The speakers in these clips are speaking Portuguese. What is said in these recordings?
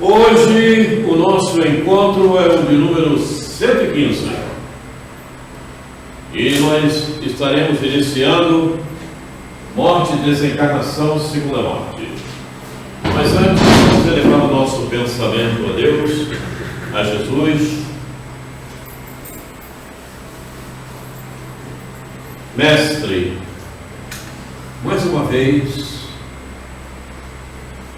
Hoje o nosso encontro é o de número 115 e nós estaremos iniciando morte e desencarnação, segunda morte. Mas antes, vamos elevar o nosso pensamento a Deus, a Jesus. Mestre, mais uma vez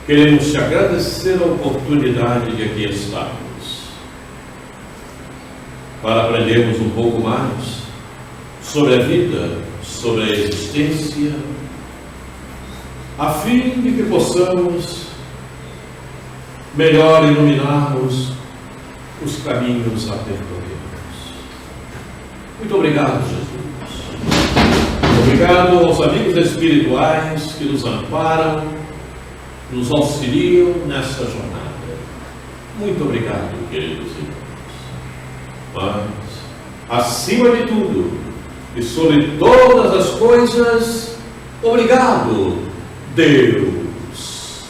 queremos te agradecer a oportunidade de aqui estarmos para aprendermos um pouco mais sobre a vida, sobre a existência, a fim de que possamos melhor iluminarmos os caminhos a percorrermos. Muito obrigado, Jesus. Obrigado aos amigos espirituais que nos amparam, nos auxiliam nesta jornada. Muito obrigado, queridos irmãos. Mas, acima de tudo e sobre todas as coisas, obrigado, Deus.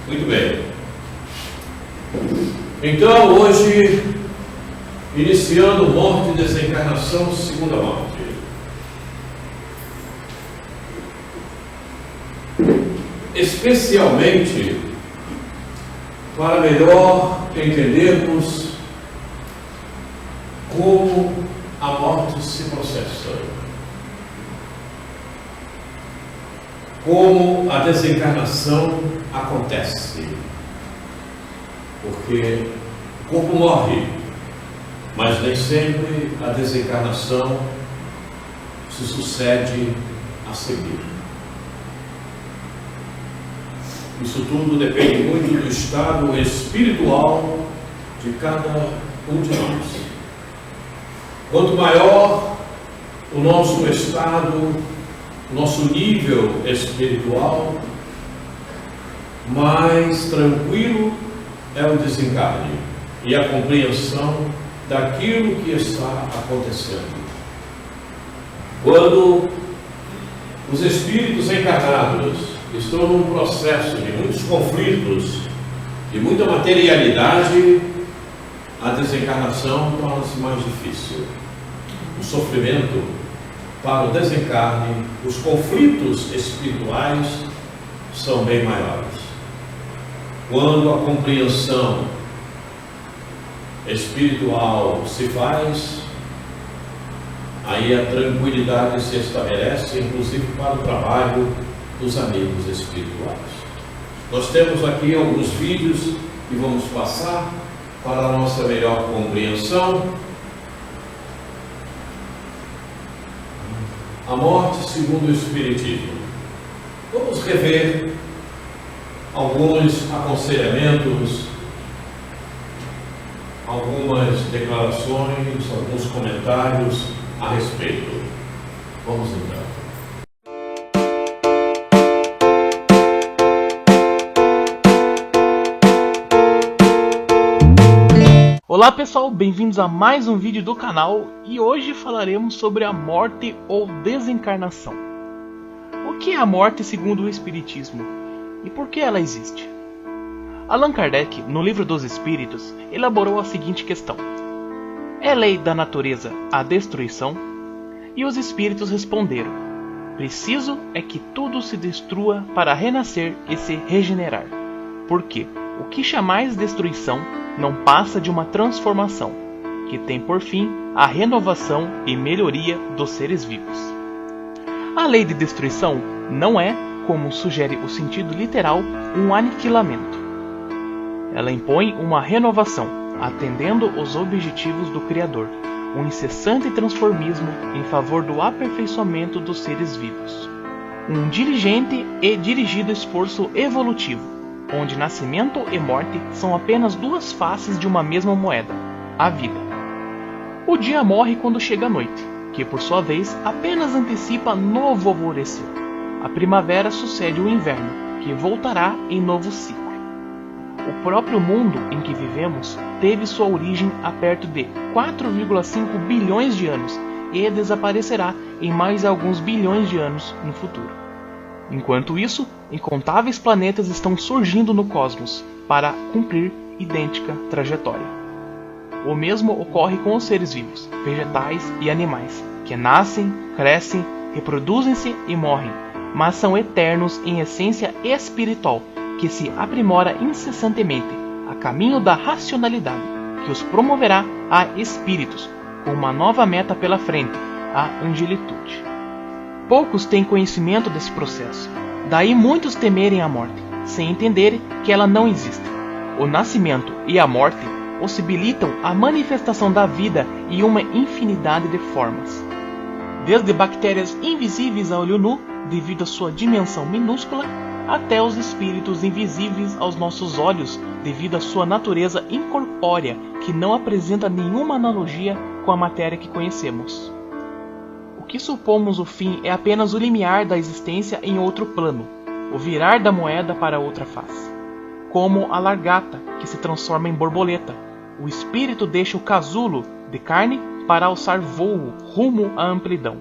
Muito bem. Então, hoje, iniciando morte e desencarnação, segunda morte. Especialmente para melhor entendermos como a morte se processa, como a desencarnação acontece, porque o corpo morre, mas nem sempre a desencarnação se sucede a seguir. Isso tudo depende muito do estado espiritual de cada um de nós. Quanto maior o nosso estado, o nosso nível espiritual, mais tranquilo é o desencarne e a compreensão daquilo que está acontecendo. Quando os espíritos encarnados estão num processo de muitos conflitos, de muita materialidade, a desencarnação torna-se mais difícil. O sofrimento para o desencarne, os conflitos espirituais são bem maiores. Quando a compreensão espiritual se faz, aí a tranquilidade se estabelece, inclusive para o trabalho dos amigos espirituais. Nós temos aqui alguns vídeos que vamos passar para a nossa melhor compreensão. A morte segundo o Espiritismo. Vamos rever alguns aconselhamentos, algumas declarações, alguns comentários a respeito. Vamos então. Olá pessoal, bem-vindos a mais um vídeo do canal e hoje falaremos sobre a morte ou desencarnação. O que é a morte segundo o Espiritismo e por que ela existe? Allan Kardec, no Livro dos Espíritos, elaborou a seguinte questão: é lei da natureza a destruição? E os espíritos responderam: preciso é que tudo se destrua para renascer e se regenerar, porque o que chamais destruição não passa de uma transformação, que tem por fim a renovação e melhoria dos seres vivos. A lei de destruição não é, como sugere o sentido literal, um aniquilamento. Ela impõe uma renovação, atendendo os objetivos do Criador, um incessante transformismo em favor do aperfeiçoamento dos seres vivos. Um diligente e dirigido esforço evolutivo, onde nascimento e morte são apenas duas faces de uma mesma moeda, a vida. O dia morre quando chega a noite, que por sua vez apenas antecipa novo alvorecer. A primavera sucede o inverno, que voltará em novo ciclo. O próprio mundo em que vivemos teve sua origem há perto de 4,5 bilhões de anos e desaparecerá em mais alguns bilhões de anos no futuro. Enquanto isso, incontáveis planetas estão surgindo no cosmos para cumprir idêntica trajetória. O mesmo ocorre com os seres vivos, vegetais e animais, que nascem, crescem, reproduzem-se e morrem, mas são eternos em essência espiritual, que se aprimora incessantemente a caminho da racionalidade, que os promoverá a espíritos, com uma nova meta pela frente, a angelitude. Poucos têm conhecimento desse processo, daí muitos temerem a morte, sem entenderem que ela não existe. O nascimento e a morte possibilitam a manifestação da vida em uma infinidade de formas. Desde bactérias invisíveis a olho nu, devido à sua dimensão minúscula, até os espíritos invisíveis aos nossos olhos, devido à sua natureza incorpórea, que não apresenta nenhuma analogia com a matéria que conhecemos. O que supomos o fim é apenas o limiar da existência em outro plano, o virar da moeda para outra face. Como a largata, que se transforma em borboleta, o espírito deixa o casulo de carne para alçar voo rumo à amplidão.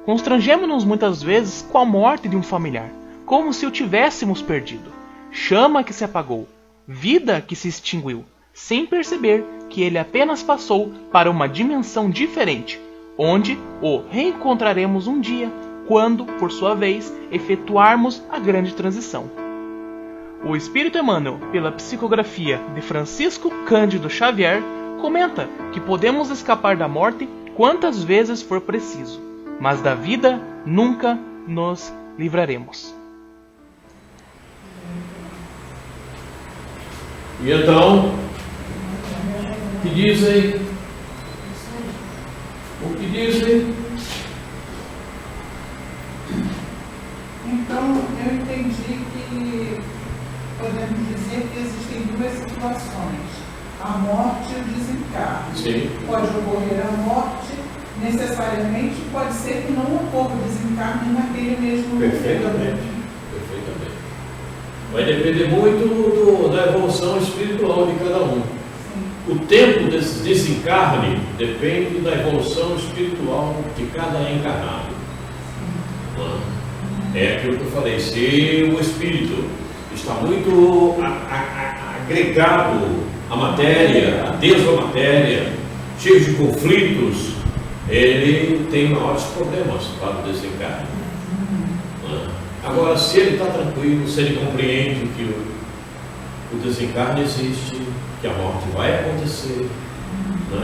Constrangemos-nos muitas vezes com a morte de um familiar, como se o tivéssemos perdido. Chama que se apagou, vida que se extinguiu, sem perceber que ele apenas passou para uma dimensão diferente, onde o reencontraremos um dia, quando, por sua vez, efetuarmos a grande transição. O Espírito Emmanuel, pela psicografia de Francisco Cândido Xavier, comenta que podemos escapar da morte quantas vezes for preciso, mas da vida nunca nos livraremos. E então, o que dizem? O que dizem? Então, eu entendi que podemos dizer que existem duas situações: a morte e o desencarne. Sim. Pode ocorrer a morte, necessariamente pode ser que não ocorra o desencarne naquele mesmo momento. Perfeitamente. Vai depender muito da evolução espiritual de cada um. Sim. O tempo desse desencarne depende da evolução espiritual de cada encarnado. É aquilo que eu falei, se o espírito está muito agregado à matéria, ateso à matéria, cheio de conflitos, ele tem maiores problemas para o desencarne. Agora, se ele está tranquilo, se ele compreende que o desencarne existe, que a morte vai acontecer,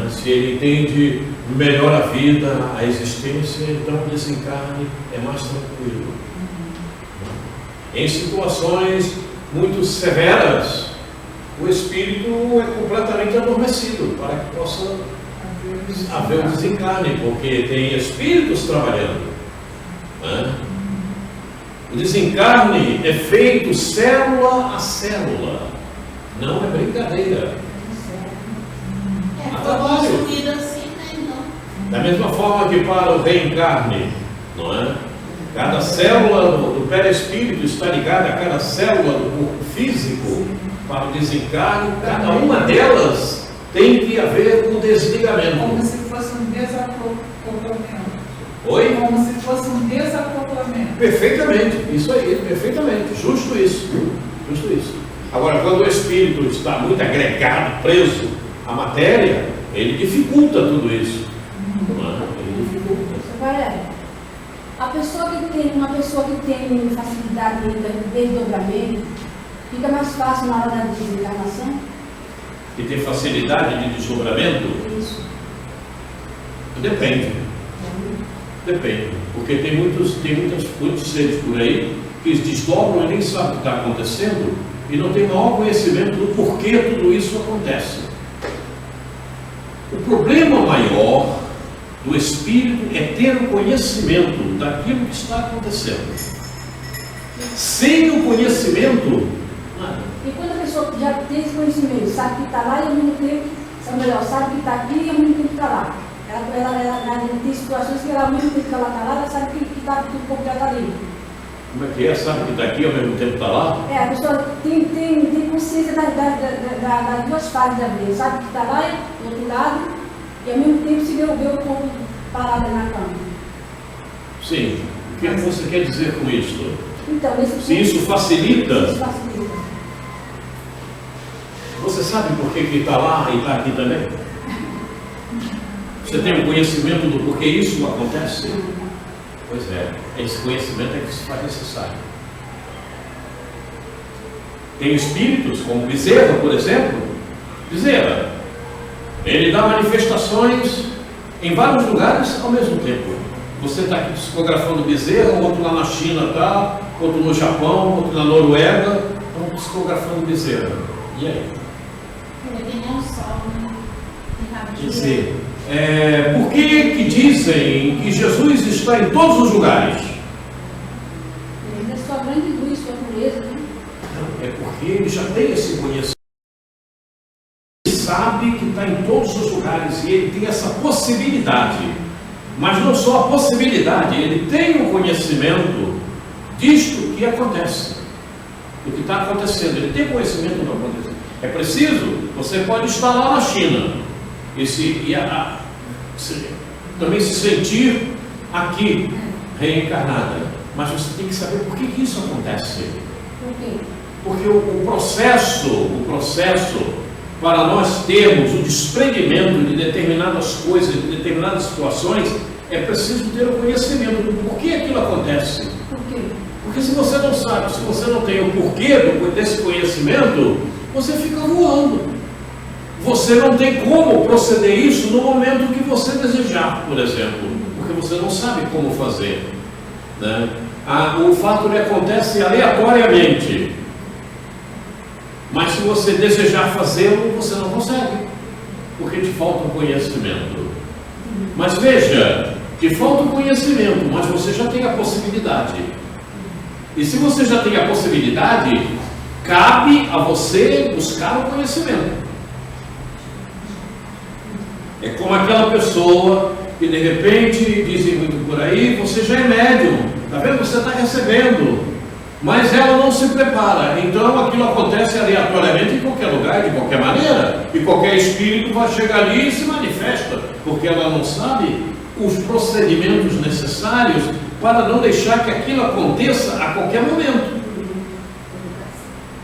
se ele entende melhor a vida, a existência, então o desencarne é mais tranquilo. Em situações muito severas, o espírito é completamente adormecido para que possa haver o desencarne, porque tem espíritos trabalhando. O desencarne é feito célula a célula, não é brincadeira. Construído assim, né? Então. Da mesma forma que para o reencarne, não é? Cada célula do perispírito está ligada a cada célula do corpo físico. Para o desencarne, cada uma delas tem que haver um desligamento. Como se fosse um desacoplamento. Oi? Como se fosse um desacoplamento. Perfeitamente, isso aí, perfeitamente, justo isso. Agora, quando o espírito está muito agregado, preso à matéria, ele dificulta tudo isso. Ele dificulta. Uma pessoa que tem facilidade de desdobramento, fica mais fácil na hora da desencarnação? E tem facilidade de desdobramento? Isso. Depende, porque tem muitos seres por aí que desdobram e nem sabem o que está acontecendo e não tem o maior conhecimento do porquê tudo isso acontece. O problema maior do espírito é ter o conhecimento daquilo que está acontecendo. Sem o conhecimento, nada. E quando a pessoa já tem esse conhecimento, sabe que está lá e ao mesmo tempo, sabe que está aqui e ao mesmo tempo está lá. Ela tem situações que ela ao mesmo tempo que ela está lá, ela sabe que está tudo completo ali. Como é que é? Sabe que está aqui ao mesmo tempo está lá? A pessoa tem consciência das duas fases da vida, sabe que está lá do outro lado e ao mesmo tempo se vê o corpo parado na cama. Sim, O que você quer dizer com isso? Então, nesse Se isso facilita, isso facilita. você sabe por que está lá e está aqui também? Você tem um conhecimento do porquê isso acontece? Pois é, esse conhecimento é que se faz necessário. Tem espíritos, como Bezerra, por exemplo. Bezerra, ele dá manifestações em vários lugares ao mesmo tempo. Você está aqui psicografando Bezerra, outro lá na China está, outro no Japão, outro na Noruega, estão psicografando Bezerra. E aí? Ele tem um sol, né? Quer dizer, por que dizem que Jesus está em todos os lugares? Ele é sua grande luz, sua pureza, né? Não, é porque ele já tem esse conhecimento. Ele sabe que está em todos os lugares e ele tem essa possibilidade. Mas não só a possibilidade, ele tem o conhecimento disto que acontece. Do que está acontecendo. Ele tem conhecimento do que está acontecendo. É preciso, você pode estar lá na China também se sentir aqui, reencarnada. Mas você tem que saber por que isso acontece. Por quê? Porque o processo para nós termos o desprendimento de determinadas coisas, de determinadas situações, é preciso ter o conhecimento do porquê aquilo acontece. Por quê? Porque se você não sabe, se você não tem o porquê desse conhecimento, você fica voando. Você não tem como proceder isso no momento que você desejar, por exemplo, porque você não sabe como fazer, né? O fato ele acontece aleatoriamente, mas se você desejar fazê-lo, você não consegue, porque te falta o conhecimento. Mas veja, te falta o conhecimento, mas você já tem a possibilidade. E se você já tem a possibilidade, cabe a você buscar o conhecimento. É como aquela pessoa que de repente dizem muito por aí, você já é médium, está vendo? Você está recebendo, mas ela não se prepara. Então aquilo acontece aleatoriamente em qualquer lugar, de qualquer maneira, e qualquer espírito vai chegar ali e se manifesta, porque ela não sabe os procedimentos necessários para não deixar que aquilo aconteça a qualquer momento.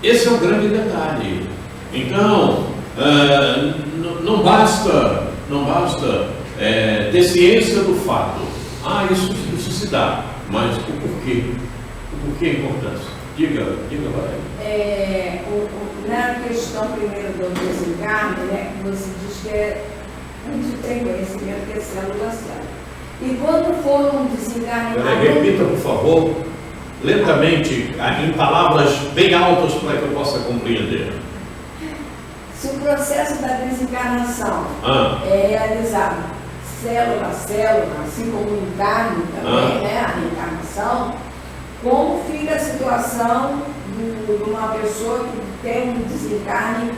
Esse é o grande detalhe. Então, não basta ter ciência do fato. Isso se dá, mas o porquê? O porquê é importante? Diga, Valéria. Na questão primeiro do desencarne, né, você diz que a gente tem conhecimento que é célula célula. E quando for um desencarne... Repita, por favor, lentamente, em palavras bem altas para que eu possa compreender. Se o processo da desencarnação é realizado célula a célula, assim como o encarne também, né, a reencarnação, como fica a situação de uma pessoa que tem um desencarne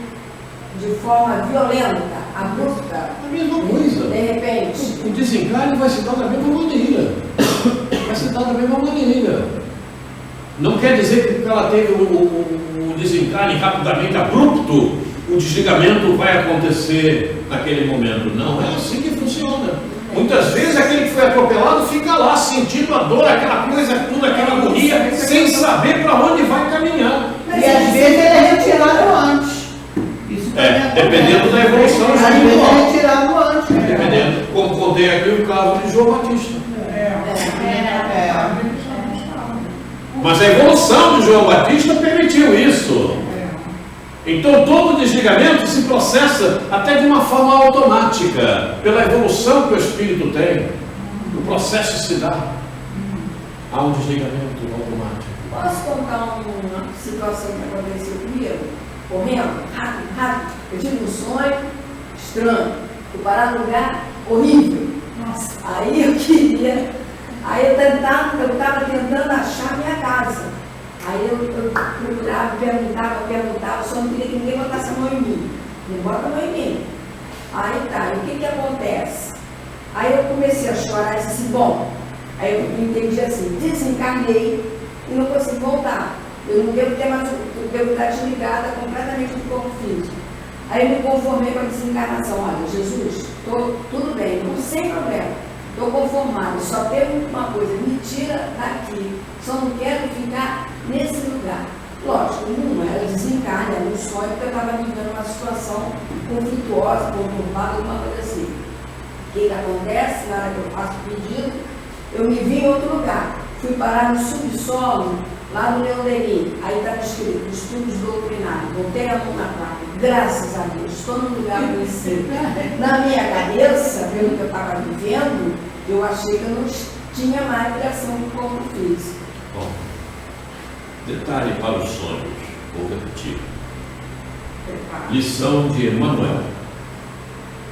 de forma violenta, abrupta? A mesma coisa. De repente. O desencarne vai se dar da mesma maneira. Não quer dizer que porque ela teve o desencarne rapidamente abrupto, o desligamento vai acontecer naquele momento. Não é assim que funciona. Muitas vezes aquele que foi atropelado fica lá sentindo a dor, aquela coisa, tudo, aquela agonia, sem saber para onde vai caminhar. E às vezes ele é retirado antes. Isso dependendo da evolução às vezes espiritual. é retirado antes. Dependendo, como contei aqui o caso de João Batista. Mas a evolução de João Batista permitiu isso. Então todo desligamento se processa até de uma forma automática, pela evolução que o espírito tem. O processo se dá. Há um desligamento automático. Posso contar uma situação que aconteceu comigo? Correndo, rápido. Eu tive um sonho estranho. Fui parar num lugar horrível. Nossa. Aí eu estava tentando achar a minha casa. Aí eu procurava, perguntava, só não queria que ninguém botasse a mão em mim. Não bota a mão em mim. Aí tá, e o que acontece? Aí eu comecei a chorar e disse assim, bom, aí eu entendi assim, desencarnei e não consigo voltar. Eu não devo ter mais, eu devo estar desligada completamente do corpo físico. Aí eu me conformei com a desencarnação. Olha, Jesus, tudo bem, sem problema. estou conformada, só tenho uma coisa, me tira daqui, só não quero ficar nesse lugar. Lógico, não era desencarne, era um sonho, porque eu estava vivendo uma situação conflituosa, conturbada, alguma coisa assim. O que acontece? Na hora que eu faço o pedido, eu me vi em outro lugar. Fui parar no subsolo, lá no Leonerim. Aí estava escrito, estudos doutrinários. Botei a mão na placa. Graças a Deus, estou num lugar conhecido. Na minha cabeça, pelo que eu estava vivendo, eu achei que eu não tinha mais ligação com o corpo físico. Bom, detalhe para os sonhos, vou repetir. Lição de Emmanuel.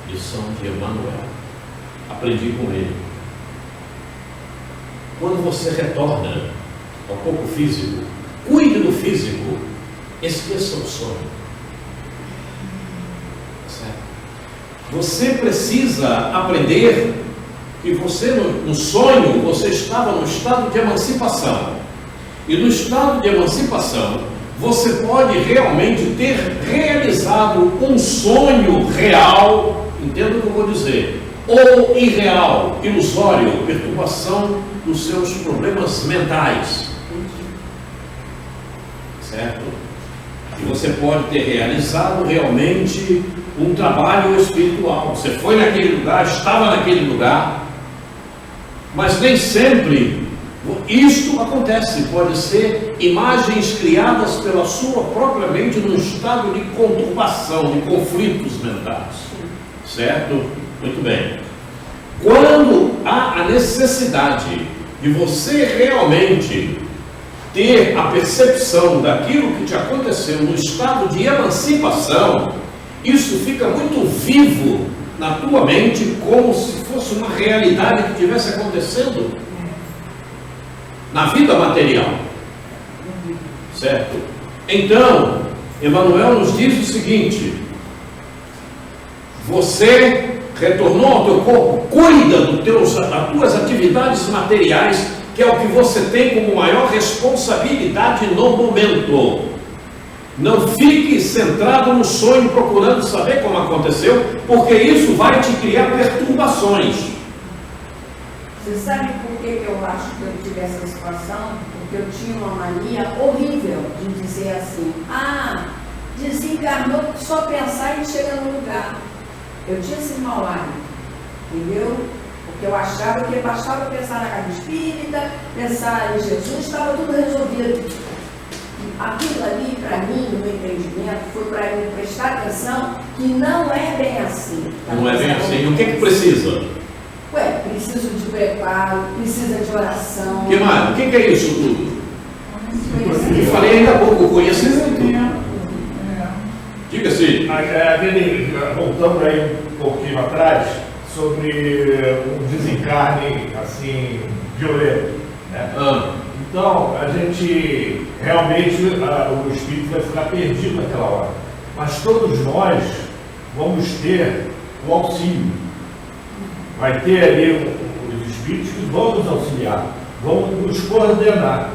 Lição de Emmanuel. Aprendi com ele. Quando você retorna ao corpo físico, cuide do físico, esqueça o sonho. Certo? Você precisa aprender que você, no sonho, você estava no estado de emancipação. E no estado de emancipação, você pode realmente ter realizado um sonho real, entenda o que eu vou dizer, ou irreal, ilusório, perturbação dos seus problemas mentais. Certo? E você pode ter realizado realmente um trabalho espiritual. Você foi naquele lugar, estava naquele lugar, mas nem sempre isto acontece. Pode ser imagens criadas pela sua própria mente num estado de conturbação, de conflitos mentais. Certo? Muito bem. Quando há a necessidade de você realmente ter a percepção daquilo que te aconteceu no estado de emancipação, isso fica muito vivo na tua mente, como se fosse uma realidade que estivesse acontecendo na vida material. Certo? Então, Emmanuel nos diz o seguinte: você retornou ao teu corpo, cuida das tuas atividades materiais, que é o que você tem como maior responsabilidade no momento. Não fique centrado no sonho procurando saber como aconteceu, porque isso vai te criar perturbações. Você sabe por que eu acho que eu tive essa situação? Porque eu tinha uma mania horrível de dizer assim: ah, desencarnou, só pensar e chega no lugar. Eu tinha esse mau hábito, entendeu? Porque eu achava que bastava pensar na casa espírita, pensar em Jesus, estava tudo resolvido. Aquilo ali, para mim, no meu entendimento, foi para eu prestar atenção que não é bem assim. Não é bem assim. O que precisa? Ué, preciso de preparo, precisa de oração. O que mais? O que é isso tudo? Eu falei ainda há pouco, conhecimento. Diga-se. Voltando aí um pouquinho atrás, sobre um desencarne assim, violento. Né? Então, a gente realmente, o espírito vai ficar perdido naquela hora. Mas todos nós vamos ter o auxílio. Vai ter ali os espíritos que vão nos auxiliar, vão nos coordenar,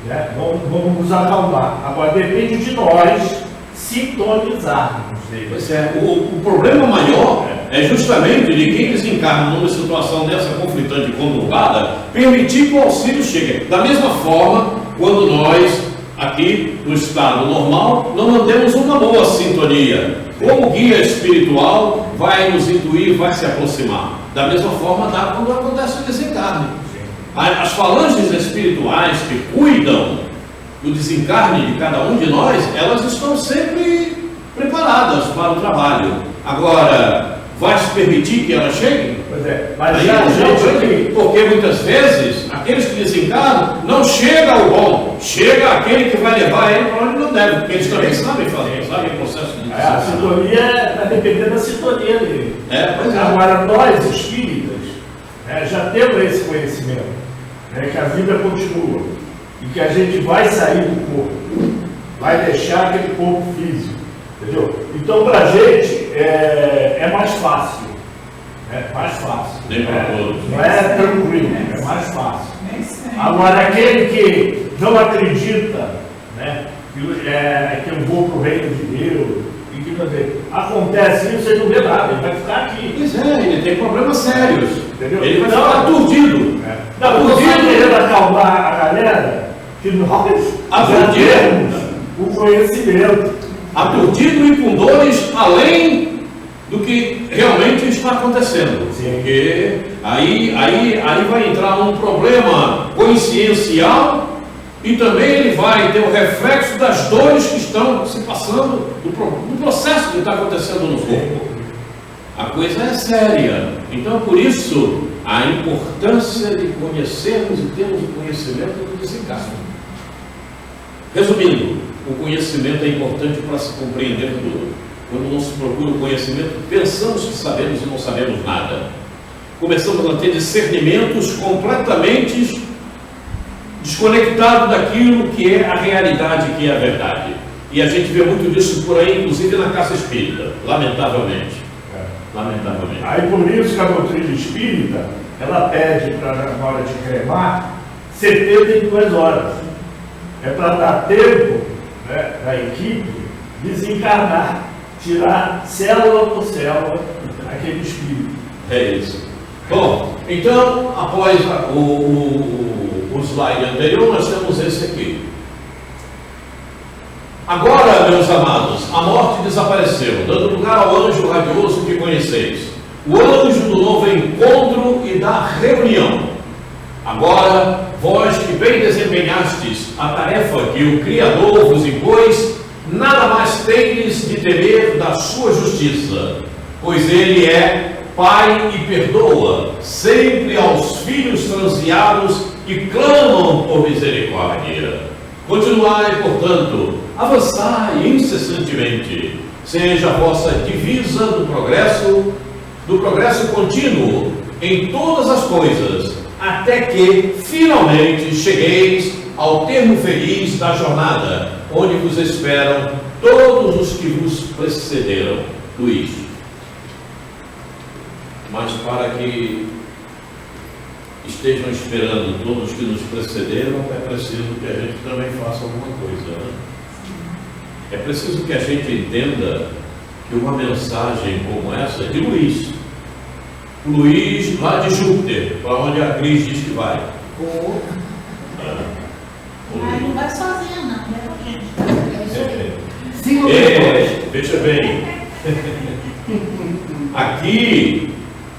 né? vão nos acalmar. Agora depende de nós sintonizarmos deles. Pois é, o problema maior é justamente de quem desencarna numa situação dessa conflitante e conturbada, permitir que o auxílio chegue. Da mesma forma, quando nós, aqui no estado normal, não mantemos uma boa sintonia, como guia espiritual vai nos intuir, vai se aproximar. Da mesma forma dá quando acontece o desencarne. As falanges espirituais que cuidam do desencarne de cada um de nós, elas estão sempre preparadas para o trabalho. Agora, vai se permitir que elas cheguem? Pois é, mas aí, porque muitas vezes aqueles que desencarnam não chega ao bom, chega aquele que vai levar ele para onde não deve, porque eles também sabem fazer, sabem o processo de desencarne. A sintonia vai depender da sintonia dele. Pois é. Agora, nós espíritas, já temos esse conhecimento, que a vida continua e que a gente vai sair do corpo, vai deixar aquele corpo físico, entendeu? Então, para a gente é mais fácil. Mais fácil. Nem para todos. Não é tranquilo, é mais fácil. Agora, aquele que não acredita, que eu vou para o reino de Deus, e que, quer dizer, acontece isso, ele não vê nada, ele vai ficar aqui. Pois é, ele tem problemas sérios. Entendeu? Ele vai Então, ficar aturdido. Não, eu estou querendo acalmar a galera que nós Aturdido. o conhecimento. Aturdido e com dores além do que realmente está acontecendo. Sim. Porque aí vai entrar um problema consciencial e também ele vai ter o reflexo das dores que estão se passando do processo que está acontecendo no corpo. A coisa é séria. Então, por isso, a importância de conhecermos e termos o conhecimento do desencarne. Resumindo, o conhecimento é importante para se compreender tudo. Quando não se procura o conhecimento, pensamos que sabemos e não sabemos nada. Começamos a ter discernimentos completamente desconectados daquilo que é a realidade, que é a verdade. E a gente vê muito disso por aí, inclusive na casa espírita, lamentavelmente. Lamentavelmente. Aí por isso que a doutrina espírita, ela pede para, na hora de cremar, 72 horas. É para dar tempo, né, da equipe desencarnar, tirar célula por célula aquele espírito. É isso. Bom, então, após o slide anterior, nós temos esse aqui. Agora, meus amados, a morte desapareceu, dando lugar ao anjo radioso que conheceis, o anjo do novo encontro e da reunião. Agora, vós que bem desempenhastes a tarefa que o Criador vos impôs, nada mais tendes de temer da sua justiça, pois ele é Pai e perdoa sempre aos filhos transviados que clamam por misericórdia. Continuai, portanto, avançai incessantemente, seja a vossa divisa do progresso contínuo em todas as coisas, até que finalmente chegueis ao termo feliz da jornada, onde vos esperam todos os que vos precederam. Luís. Mas para que estejam esperando todos que nos precederam, é preciso que a gente também faça alguma coisa, né? É preciso que a gente entenda que uma mensagem como essa é de Luís. O Luís lá de Júpiter, para onde a Cris diz que vai. Mas não vai sozinha, não, né, gente? Veja bem, aqui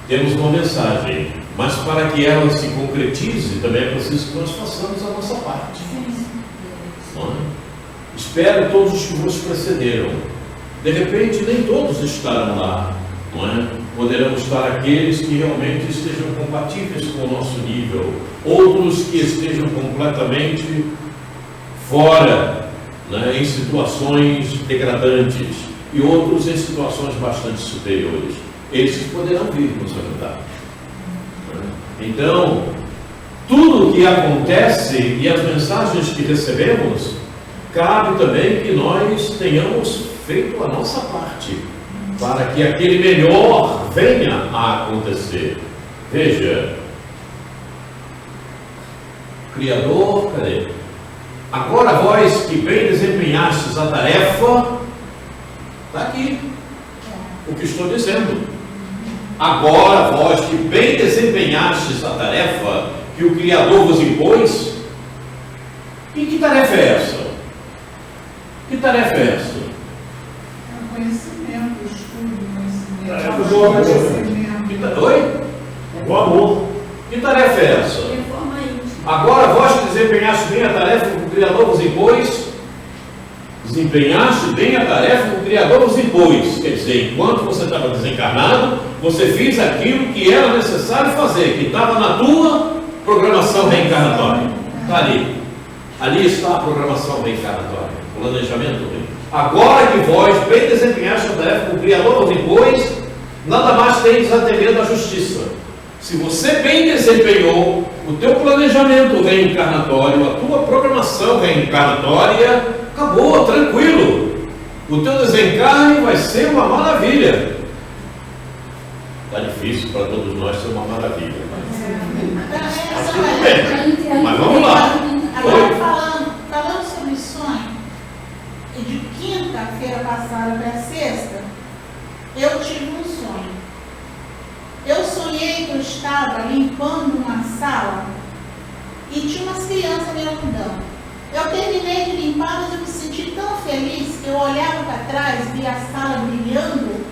temos uma mensagem, mas para que ela se concretize, também é preciso que nós façamos a nossa parte. Não é? Espero todos os que vos precederam. De repente, nem todos estarão lá, não é? Poderão estar aqueles que realmente estejam compatíveis com o nosso nível, outros que estejam completamente fora, né, em situações degradantes, e outros em situações bastante superiores. Esses poderão vir nos ajudar. Então, tudo o que acontece e as mensagens que recebemos, cabe também que nós tenhamos feito a nossa parte, para que aquele melhor venha a acontecer. Veja, Criador, cadê? Agora vós que bem desempenhastes a tarefa, está aqui o que estou dizendo. Agora vós que bem desempenhastes a tarefa que o Criador vos impôs, e que tarefa é essa? Que tarefa é essa? É o conhecimento, o estudo, o conhecimento. Tarefa do amor. Oi? O amor. Que tarefa é essa? Reforma íntima. Agora vós que desempenhastes bem a tarefa que o Criador vos impôs, desempenhaste bem a tarefa que o Criador vos impôs. Quer dizer, enquanto você estava desencarnado, você fez aquilo que era necessário fazer, que estava na tua programação reencarnatória. Está ali. Ali está a programação reencarnatória, o planejamento. Agora que vós bem desempenhaste a tarefa que o Criador vos impôs, nada mais tendes a temer da justiça. Se você bem desempenhou o teu planejamento reencarnatório, a tua programação reencarnatória, acabou, tranquilo. O teu desencarne vai ser uma maravilha. Está difícil para todos nós ser uma maravilha. Mas tudo bem. Mas vamos lá. Agora falando sobre sonho, de quinta-feira passada para sexta, eu tive um sonho. Eu sonhei que eu estava limpando uma sala e tinha umas crianças me ajudando. Eu terminei de limpar, mas eu me senti tão feliz que eu olhava para trás, via a sala brilhando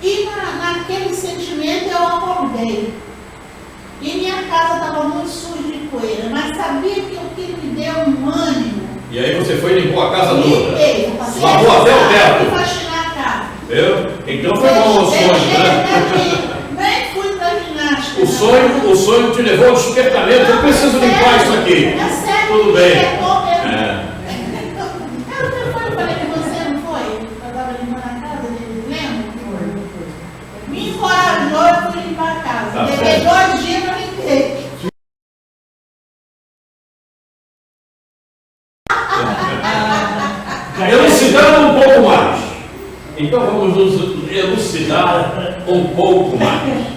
e naquele sentimento eu acordei. E minha casa estava muito suja de poeira, mas sabia que aquilo me deu um ânimo. E aí você foi e limpou a casa toda? Limpei, lavou até o teto? Faxinar a casa. Viu? Então foi bom o sonho, né? Nem fui pra ginástica. O sonho te levou ao despertamento. Eu preciso limpar isso aqui. É sério. Tudo bem. Eu falei que você não foi? Eu estava limpando a casa dele, lembra? Me encorajou, eu fui limpar a casa. Tá Levei 2 dias para limpar. Elucidando um pouco mais. Então vamos nos elucidar um pouco mais.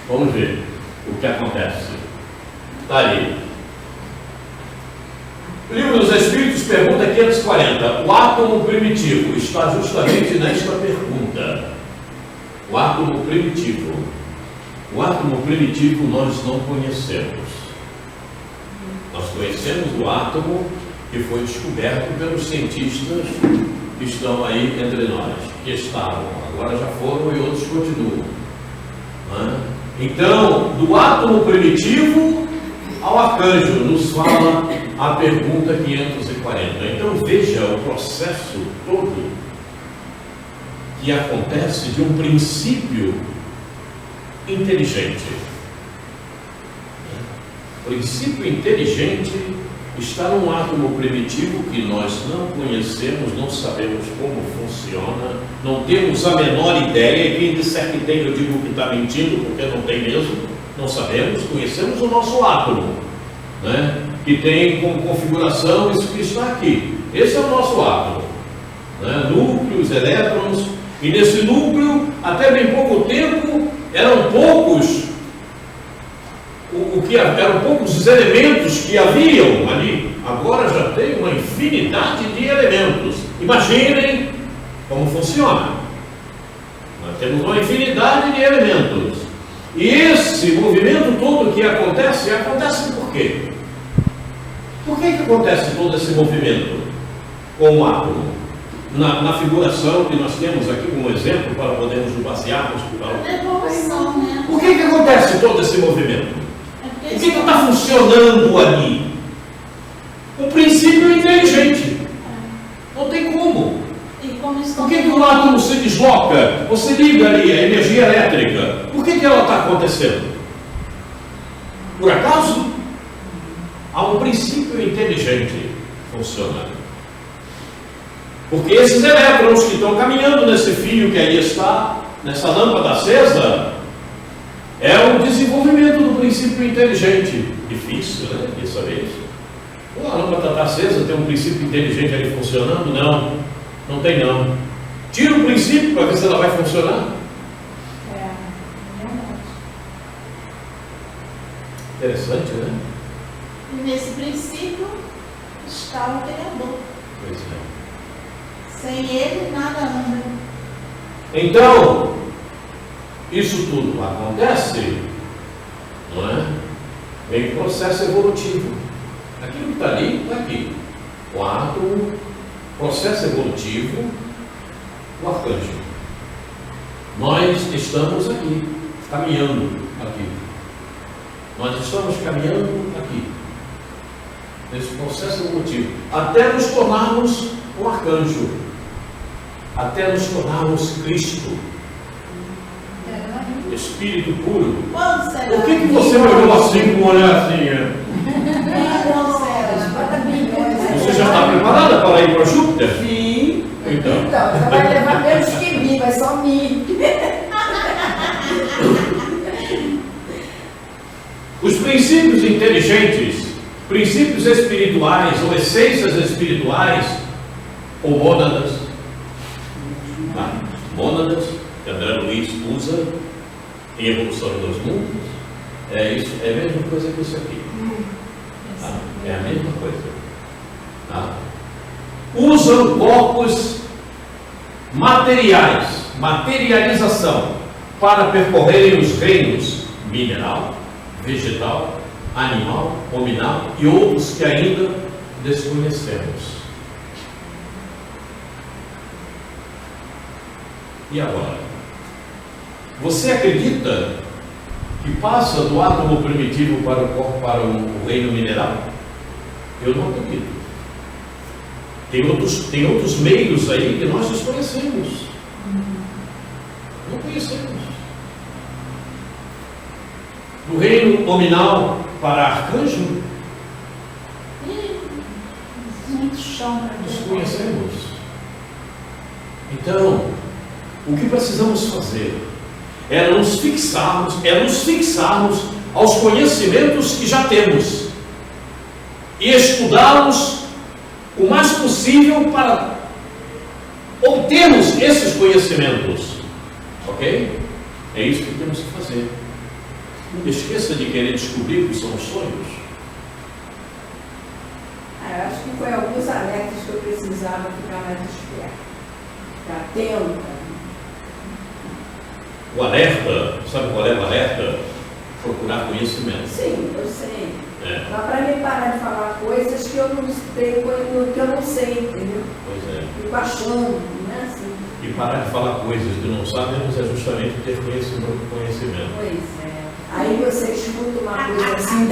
Vamos ver o que acontece. Está ali. O Livro dos Espíritos, pergunta 540. O átomo primitivo está justamente nesta pergunta. O átomo primitivo. O átomo primitivo nós não conhecemos. Nós conhecemos o átomo que foi descoberto pelos cientistas que estão aí entre nós, que estavam, agora já foram e outros continuam. Então, do átomo primitivo ao arcanjo, nos fala a pergunta 540. Então veja o processo todo que acontece de um princípio inteligente. O princípio inteligente está num átomo primitivo que nós não conhecemos, não sabemos como funciona, não temos a menor ideia, e quem disser que tem, eu digo que está mentindo, porque não tem mesmo, não sabemos, conhecemos o nosso átomo, né? Que tem como configuração isso que está aqui. Esse é o nosso átomo, né? Núcleos, elétrons, e nesse núcleo, até bem pouco tempo, eram poucos eram poucos os elementos que haviam ali. Agora já tem uma infinidade de elementos. Imaginem como funciona. Nós temos uma infinidade de elementos. E esse movimento todo que acontece por quê? Por que acontece todo esse movimento com o átomo? Na figuração que nós temos aqui como exemplo, para podermos nos basearmos por que acontece todo esse movimento? O que está funcionando ali? O princípio é inteligente. Não tem como. Por que o átomo se desloca? Você liga ali a energia elétrica. Por que ela está acontecendo? Por acaso? Há um princípio inteligente funcionando. Porque esses elétrons que estão caminhando nesse fio que aí está, nessa lâmpada acesa, é o desenvolvimento do princípio inteligente. Difícil, né? De saber isso. A lâmpada está acesa, tem um princípio inteligente ali funcionando? Não, não tem não. Tira o princípio para ver se ela vai funcionar. Interessante, né? E nesse princípio está o Criador. Pois é. Sem ele, nada anda. Então, isso tudo acontece, não é? Em processo evolutivo. Aquilo que está ali, está aqui. O átomo, processo evolutivo, o arcanjo. Nós estamos aqui, caminhando aqui. Nós estamos caminhando aqui. Nesse processo evolutivo. Até nos tornarmos um arcanjo. Até nos tornarmos Cristo. Espírito puro. Por que você me olhou assim com um olhar assim? Você já está preparada para ir para Júpiter? Sim. Então, você vai levar menos que mim, vai só mim. Os princípios inteligentes, princípios espirituais ou essências espirituais, ou mônadas, mônadas, que André Luiz usa em Evolução dos Mundos, é isso, é a mesma coisa que isso aqui. Tá? É a mesma coisa. Tá? usam corpos materiais, materialização, para percorrerem os reinos mineral, vegetal, animal, hominal e outros que ainda desconhecemos. E agora? Você acredita que passa do átomo primitivo para o reino mineral? Eu não acredito. Tem outros meios aí que nós desconhecemos. Não conhecemos. Do reino hominal para arcanjo, Muito chão para desconhecemos. Então, o que precisamos fazer é nos fixarmos aos conhecimentos que já temos e estudá-los o mais possível para obtermos esses conhecimentos. Ok? É isso que temos que fazer. Não esqueça de querer descobrir o que são os sonhos. Eu acho que foi alguns alertas que eu precisava ficar mais esperto. Ficar atento. O alerta, sabe qual é o alerta? Procurar conhecimento. Sim, eu sei. É. Mas para me parar de falar coisas que eu não sei, que eu não sei, entendeu? Pois é. Fico achando, não é assim. E parar de falar coisas que não sabemos é justamente ter conhecimento. Pois é. Aí você escuta uma coisa assim,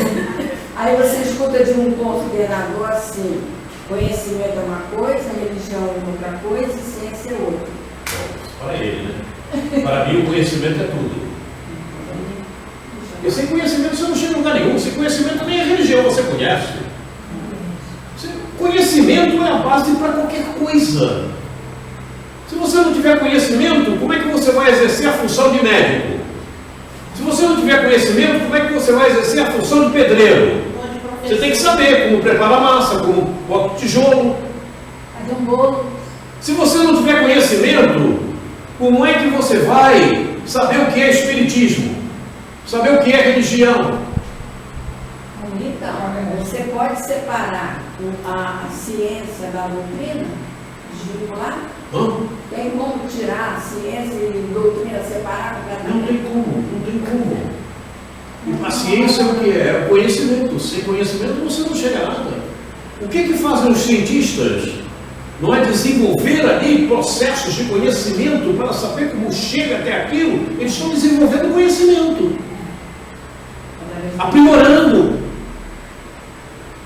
aí você escuta de um coordenador assim, conhecimento é uma coisa, religião é outra coisa e ciência é outra. Bom, para ele, né? Para mim o conhecimento é tudo. E sem conhecimento você não chega a lugar nenhum. Sem conhecimento nem a religião você conhece. Conhecimento é a base para qualquer coisa. Se você não tiver conhecimento, como é que você vai exercer a função de médico? Se você não tiver conhecimento, como é que você vai exercer a função de pedreiro? Você tem que saber como preparar massa, como bota tijolo. Fazer um bolo. Se você não tiver conhecimento, como é que você vai saber o que é espiritismo? Saber o que é religião? Então, você pode separar a ciência da doutrina, desvincular? Tem como tirar a ciência e doutrina separar Não completamente? tem como. A ciência é o que é? É o conhecimento. Sem conhecimento você não chega a nada. O que fazem os cientistas? Não é desenvolver ali processos de conhecimento para saber como chega até aquilo. Eles estão desenvolvendo conhecimento, aprimorando.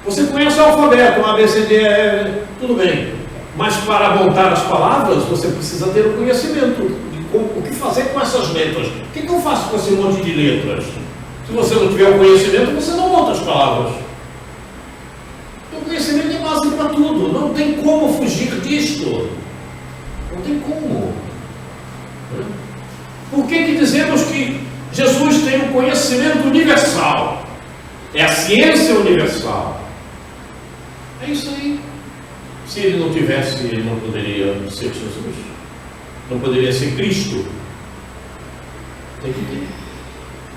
Você conhece o alfabeto, o ABCD, tudo bem. Mas para montar as palavras, você precisa ter o conhecimento de o que fazer com essas letras. O que eu faço com esse monte de letras? Se você não tiver o conhecimento, você não monta as palavras. Então, o conhecimento é base para tudo. Não tem como fugir disto. Não tem como. Por que dizemos que Jesus tem um conhecimento universal? É a ciência universal. É isso aí. Se ele não tivesse, ele não poderia ser Jesus. Não poderia ser Cristo. Tem que ter.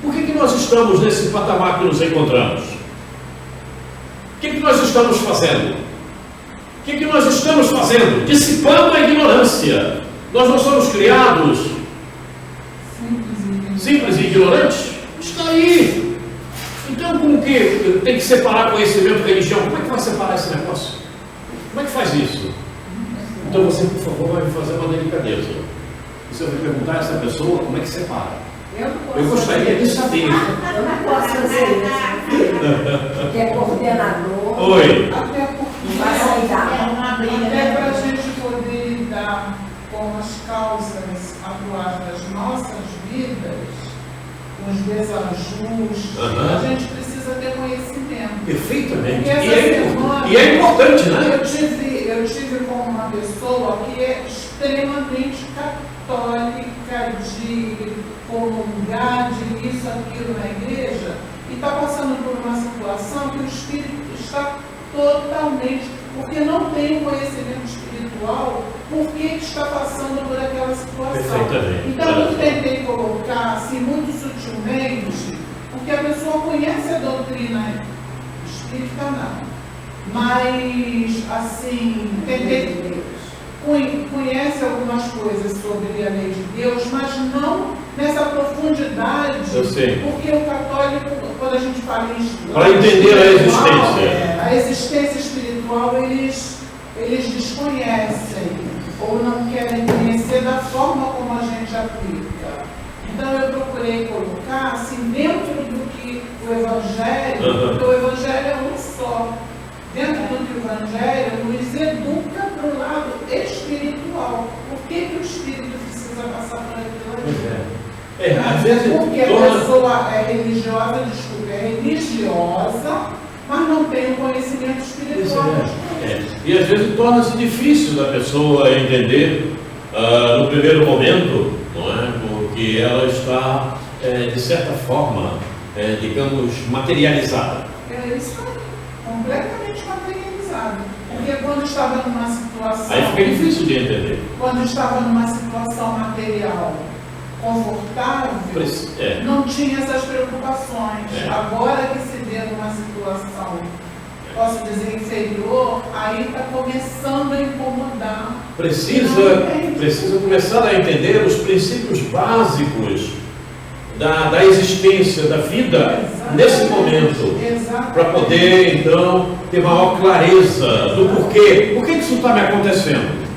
Por que nós estamos nesse patamar que nos encontramos? O que nós estamos fazendo? O que nós estamos fazendo? Dissipando a ignorância. Nós não somos criados simples e ignorantes? Está aí. Então, como que tem que separar conhecimento e religião? Como é que vai separar esse negócio? Como é que faz isso? Então você, por favor, vai me fazer uma delicadeza. Você vai perguntar a essa pessoa como é que separa. Eu gostaria de saber. Eu não posso fazer isso, porque é coordenador. Oi. Até porque Vai sair da até para a gente poder lidar com as causas atuais das nossas vidas, com os desajustes, a gente precisa ter conhecimento. Perfeitamente. Porque essa semana, E é importante, né? Eu tive com uma pessoa que é extremamente católica, de comungar, de isso, aquilo na igreja, e está passando por uma situação que o espírito está totalmente, porque não tem conhecimento espiritual, por que está passando por aquela situação. Perfeitamente. Então eu tentei colocar assim muito sutilmente, porque a pessoa conhece a doutrina espírita, não. mas, assim, conhece algumas coisas sobre a lei de Deus, mas não nessa profundidade. Eu sei. Porque o católico, quando a gente fala em para entender a existência espiritual, eles desconhecem ou não querem conhecer da forma como a gente aplica. Então eu procurei colocar assim dentro do que o Evangelho, porque o Evangelho é um só. Dentro do que o Evangelho nos educa para o lado espiritual. Por que o Espírito precisa passar por aquilo? Às vezes porque a pessoa é religiosa, é religiosa, mas não tem o conhecimento espiritual. E às vezes torna-se difícil da pessoa entender no primeiro momento, não é? Porque ela está, de certa forma, digamos, materializada. É isso aí, completamente materializada. Porque quando estava numa situação. Aí fica difícil de entender. Quando estava numa situação material confortável, não tinha essas preocupações. Agora que se vê numa situação, posso dizer, inferior, aí está começando a incomodar. Precisa começar a entender os princípios básicos da existência, da vida, nesse momento, para poder, então, ter maior clareza do porquê. Por que isso está me acontecendo?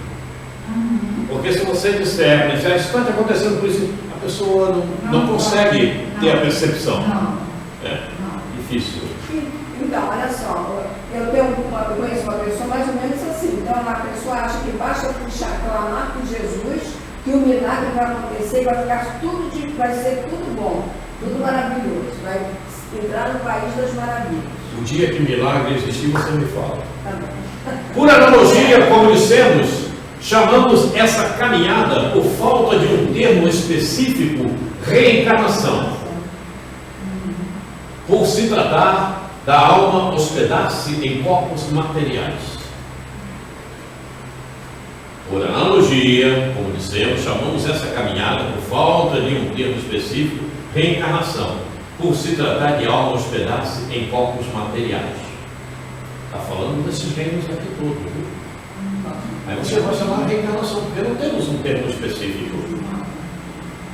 Porque se você disser, isso está acontecendo por isso, a pessoa não consegue ter a percepção. Difícil. Então, olha só, eu conheço uma pessoa mais ou menos assim. Então, uma pessoa acha que basta puxar, clamar por Jesus, que o milagre vai acontecer, vai ser tudo bom, tudo maravilhoso, vai entrar no país das maravilhas. O dia que milagre existir, você me fala. Tá bom. Por analogia, como dissemos, chamamos essa caminhada, por falta de um termo específico, reencarnação. Por se tratar da alma hospedar-se em corpos materiais. Por analogia, como dissemos, chamamos essa caminhada, por falta de um termo específico, reencarnação. Por se tratar de alma hospedar-se em corpos materiais. Está falando desses reinos aqui todos, viu? Aí você vai chamar de reencarnação, porque não temos um termo específico.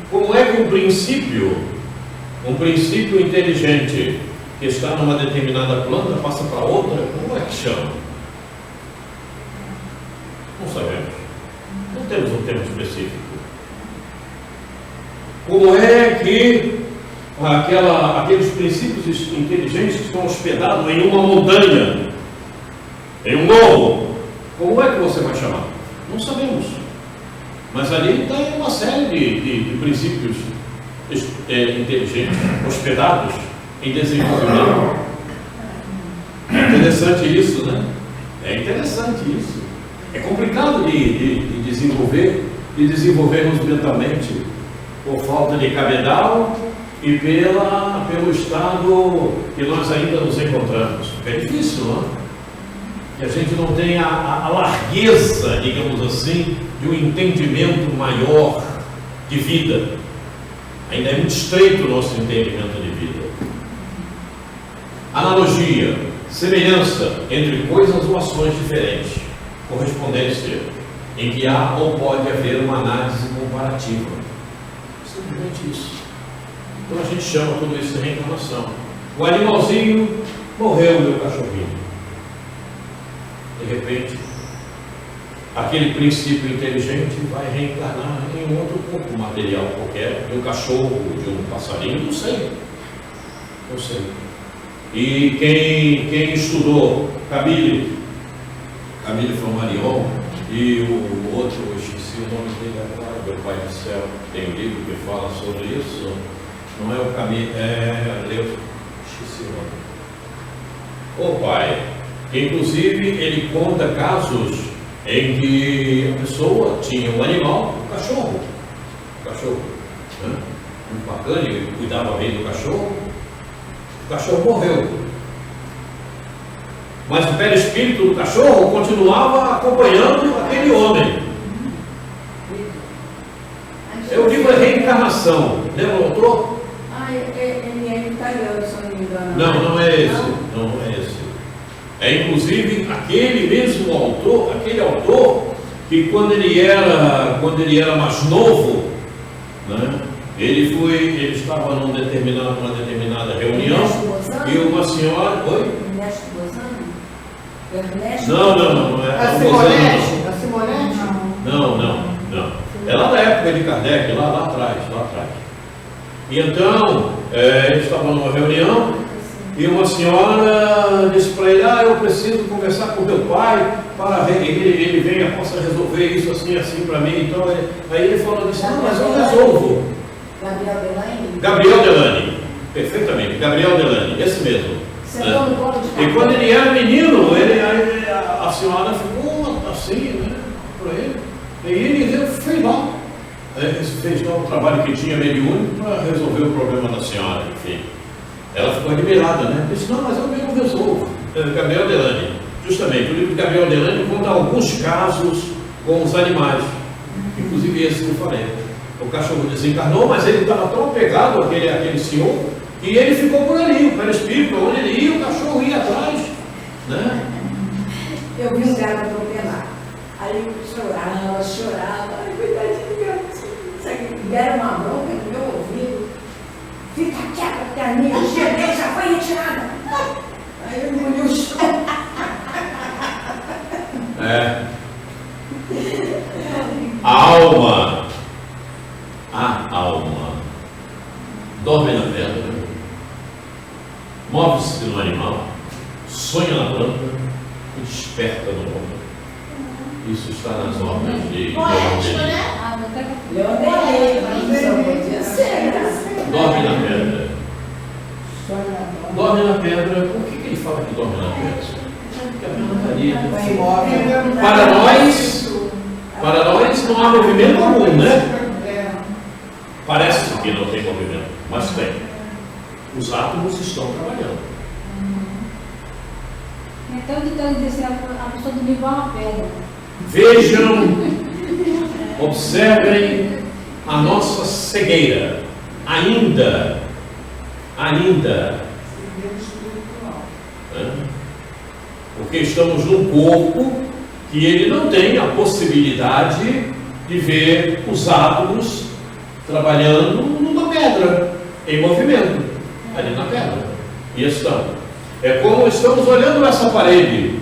Como é que um princípio inteligente que está numa determinada planta passa para outra, como é que chama? Não sabemos. Não temos um termo específico. Como é que aqueles princípios inteligentes que estão hospedados em uma montanha, em um morro, como é que você vai chamar? Não sabemos. Mas ali tem uma série de princípios inteligentes, hospedados em desenvolvimento. É interessante isso, né? É interessante isso. É complicado de desenvolvermos mentalmente por falta de cabedal e pelo estado que nós ainda nos encontramos. É difícil, não é? Que a gente não tenha a largueza, digamos assim, de um entendimento maior de vida. Ainda é muito estreito o nosso entendimento de vida. Analogia, semelhança entre coisas ou ações diferentes, correspondência, em que há ou pode haver uma análise comparativa. Simplesmente isso. Então a gente chama tudo isso de reencarnação. O animalzinho morreu, meu cachorrinho. De repente, aquele princípio inteligente vai reencarnar em um outro corpo material qualquer, de um cachorro, de um passarinho, não sei. Não sei. E quem estudou Camille Flammarion e o outro, eu esqueci o nome dele agora, meu pai do céu, tem um livro que fala sobre isso, não é o Camille, esqueci o nome. O pai, que inclusive ele conta casos em que a pessoa tinha um animal, um cachorro, né? Muito bacana, ele cuidava bem do cachorro, o cachorro morreu. Mas o perispírito do cachorro continuava acompanhando aquele homem. Eu digo a reencarnação. Lembra o autor? Ele é italiano, se não me engano. Não é esse. Não é esse. É É inclusive aquele mesmo autor, que quando ele era mais novo, né, ele estava numa determinada reunião e uma senhora. Oi? Ernesto Bozano? Ernesto? Não é. A Simonete? A Simonete? Não. É lá da época de Kardec, lá atrás. E então, eles estavam numa reunião e uma senhora disse para ele: eu preciso conversar com meu pai para ver que ele venha, possa resolver isso assim para mim. Então, aí ele falou assim: não, mas eu resolvo. Gabriel Delany, perfeitamente, Gabriel Delany, esse mesmo. Né? E quando ele era menino, a senhora ficou assim, né, para ele. E ele fez lá. Fez lá o trabalho que tinha mediúnico para resolver o problema da senhora, enfim. Ela ficou admirada, né? Disse: não, mas eu mesmo resolvo. Gabriel Delany, justamente, o livro de Gabriel Delany conta alguns casos com os animais, inclusive esse que eu falei. O cachorro desencarnou, mas ele estava tão apegado àquele senhor que ele ficou por ali, o perispírito, onde ele ia, o cachorro ia atrás, né? Eu vi um gato atropelar. Aí chorava, ai, coitadinho do gato. Deram uma bronca no meu ouvido. Fica quieta, porque a minha GD já foi retirada. Aí eu engoli o chão. A alma dorme na pedra, move-se no animal, sonha na planta e desperta no homem. Isso está nas ordens de Dorme na pedra. Dorme na pedra. Por que ele fala que dorme na pedra? Porque a pedra para nós não há movimento algum, né? Parece que não tem movimento, mas tem. Os átomos estão trabalhando. Então, dizer, a pessoa dormir igual uma pedra. Vejam, observem a nossa cegueira. Ainda. Porque estamos num corpo que ele não tem a possibilidade de ver os átomos trabalhando numa pedra, em movimento, ali na pedra. E estão. É como estamos olhando essa parede.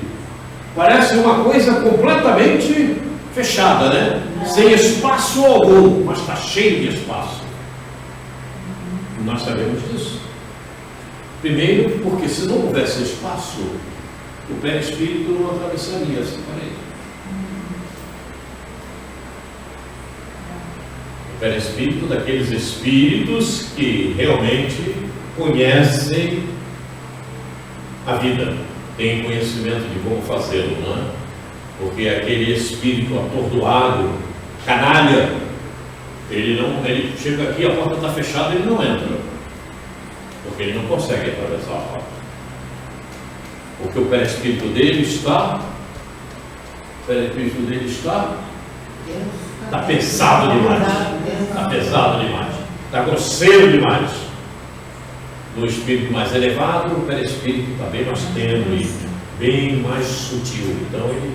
Parece uma coisa completamente fechada, né? Sem espaço algum, mas está cheio de espaço. Nós sabemos disso. Primeiro, porque se não houvesse espaço, o perispírito não atravessaria essa parede. O perispírito daqueles espíritos que realmente conhecem a vida, têm conhecimento de como fazê-lo, não é? Porque aquele espírito atordoado, canalha, ele chega aqui, a porta está fechada, ele não entra, porque ele não consegue atravessar a porta, porque o perispírito dele está pesado demais, está grosseiro demais. No espírito mais elevado, o perispírito está bem mais tênue, bem mais sutil. Então ele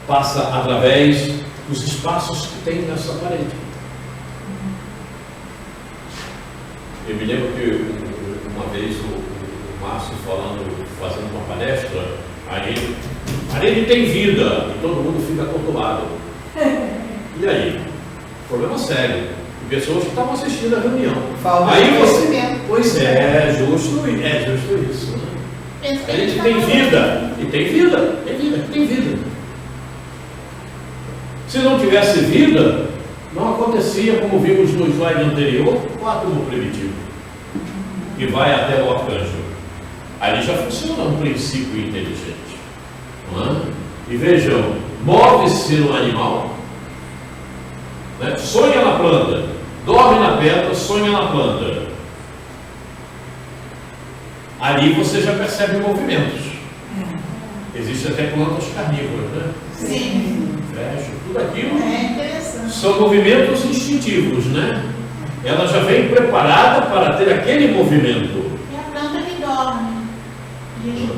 passa através dos espaços que tem nessa parede. Eu me lembro que uma vez o Márcio fazendo uma palestra, aí a parede tem vida e todo mundo fica atordoado. E aí? Problema sério. Pessoas que estavam assistindo a reunião. Aí você. Pois é, justo isso. Né? A gente tem vida, e tem vida. Se não tivesse vida, não acontecia, como vimos no slide anterior, o átomo primitivo, que vai até o arcanjo. Ali já funciona um princípio inteligente. Não é? E vejam, move-se no animal, né? Sonha na planta, dorme na pedra, sonha na planta. Ali você já percebe movimentos. Existem até plantas carnívoras, né? Sim. Fecho, tudo aquilo É interessante. são movimentos instintivos, né? Ela já vem preparada para ter aquele movimento. E a planta que dorme.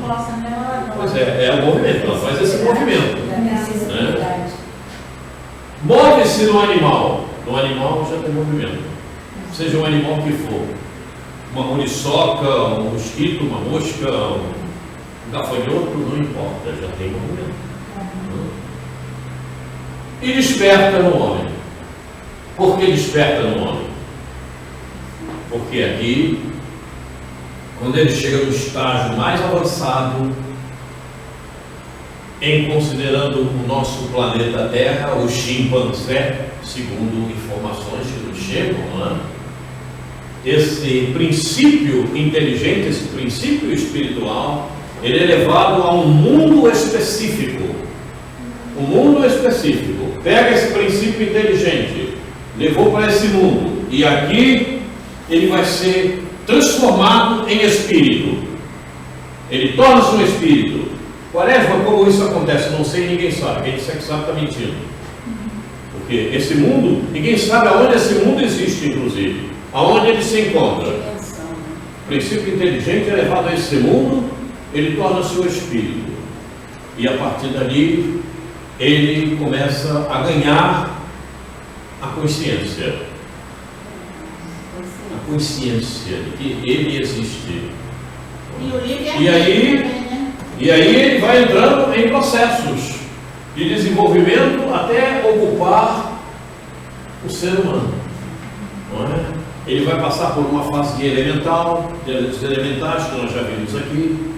possa, né? Pois é o movimento, ela faz esse movimento. Da necessidade. Move-se no animal. No animal já tem movimento. Seja um animal que for. Uma muriçoca, um mosquito, uma mosca, um gafanhoto, não importa, já tem movimento. E desperta no homem. Por que desperta no homem? Porque aqui, quando ele chega no estágio mais avançado, em considerando o nosso planeta Terra, o chimpanzé, segundo informações que nos chegam, esse princípio inteligente, esse princípio espiritual, ele é levado a um mundo específico. Um mundo específico. Pega esse princípio inteligente, levou para esse mundo, e aqui ele vai ser transformado em espírito. Ele torna-se um espírito. Quaresma, como isso acontece? Não sei, ninguém sabe. Quem disser que sabe está mentindo. Porque esse mundo, ninguém sabe aonde esse mundo existe, inclusive. Aonde ele se encontra. O princípio inteligente é levado a esse mundo, ele torna-se um espírito. E a partir dali, ele começa a ganhar a consciência. A consciência de que ele existe. E aí ele vai entrando em processos de desenvolvimento até ocupar o ser humano. Não é? Ele vai passar por uma fase de elemental, dos elementares que nós já vimos aqui.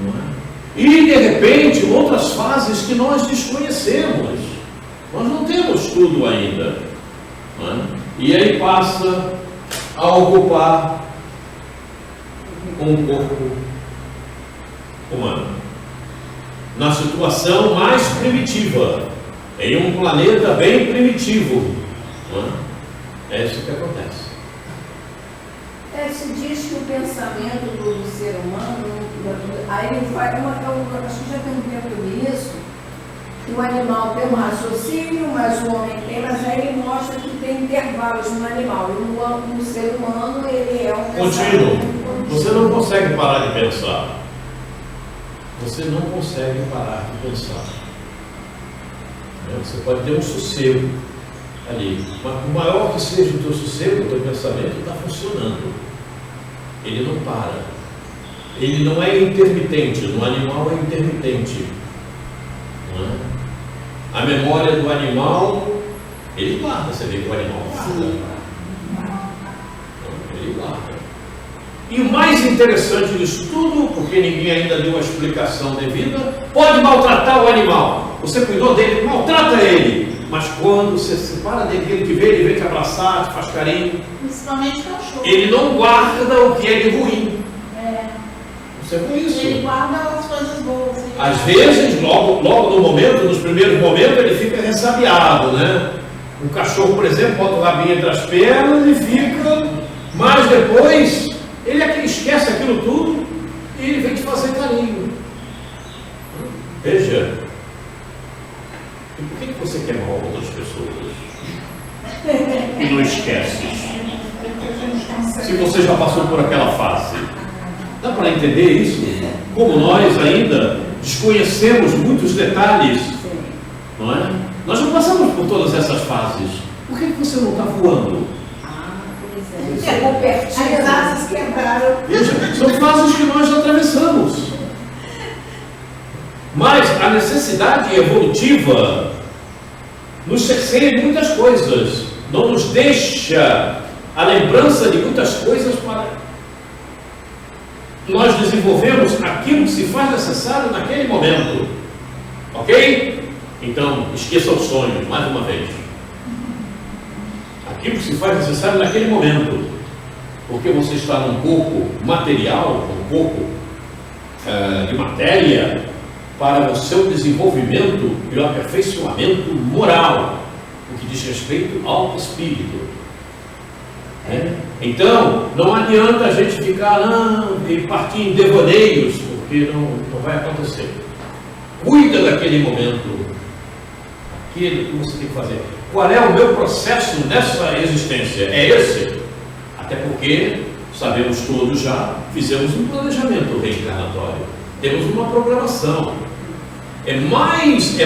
Não é? E de repente outras fases que nós desconhecemos. Nós não temos tudo ainda. Não é? E aí passa a ocupar um corpo humano, na situação mais primitiva, em um planeta bem primitivo. É isso que acontece. Se diz que o pensamento do ser humano, aí vai, acho que já tem um tempo nisso, que o animal tem um raciocínio, mas o homem tem, mas aí ele mostra que tem intervalos no animal, e no ser humano ele é um contínuo. Você não consegue parar de pensar. Você não consegue parar de pensar. Você pode ter um sossego ali, mas por maior que seja o teu sossego, o teu pensamento está funcionando. Ele não para. Ele não é intermitente. No animal é intermitente. Não é? A memória do animal, ele guarda. Você vê que o animal guarda. Ele guarda. E o mais interessante disso tudo, porque ninguém ainda deu a explicação devida, pode maltratar o animal. Você cuidou dele, maltrata ele. Mas quando você se separa dele, ele te vê, ele vem te abraçar, te faz carinho. Principalmente cachorro. Ele não guarda o que é de ruim. Você viu isso? Ele guarda as coisas boas. Às vezes, logo no momento, nos primeiros momentos, ele fica ressabiado, né? O cachorro, por exemplo, bota o rabinho entre as pernas e fica, mas depois ele esquece aquilo tudo e ele vem te fazer carinho. Veja, e por que você quer mal das pessoas e não esquece? Se você já passou por aquela fase, dá para entender isso? Como nós ainda desconhecemos muitos detalhes, não é? Nós não passamos por todas essas fases. Por que você não está voando? As asas quebraram. Veja, são fases que nós atravessamos. Mas a necessidade evolutiva nos cerceia de muitas coisas, não nos deixa a lembrança de muitas coisas para nós desenvolvermos aquilo que se faz necessário naquele momento. Ok? Então, esqueça os sonhos, mais uma vez. Aquilo que se faz necessário naquele momento. Porque você está num corpo material, um corpo de matéria, para o seu desenvolvimento e o aperfeiçoamento moral, o que diz respeito ao espírito. Então, não adianta a gente ficar e partir em devaneios, porque não vai acontecer. Cuida daquele momento, aquilo que você tem que fazer. Qual é o meu processo nessa existência? É esse? Até porque sabemos todos já, fizemos um planejamento reencarnatório. Temos uma programação. É mais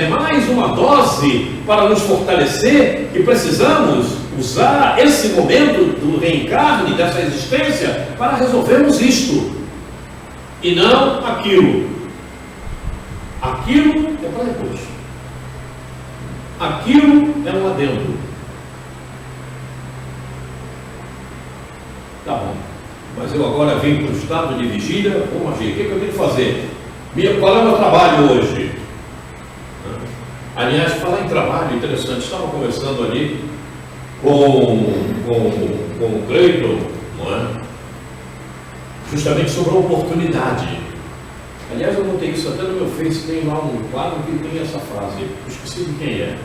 uma dose para nos fortalecer e precisamos usar esse momento do reencarne, dessa existência, para resolvermos isto. E não aquilo. Aquilo é para depois. Aquilo é um adendo. Tá bom. Mas eu agora vim para o estado de vigília, vou agir. O que eu tenho que fazer? Qual é o meu trabalho hoje? Aliás, falar em trabalho, interessante, estava conversando ali com o Cleiton, não é? Justamente sobre a oportunidade. Aliás, eu notei isso até no meu Face, tem lá um quadro que tem essa frase, eu esqueci de quem é.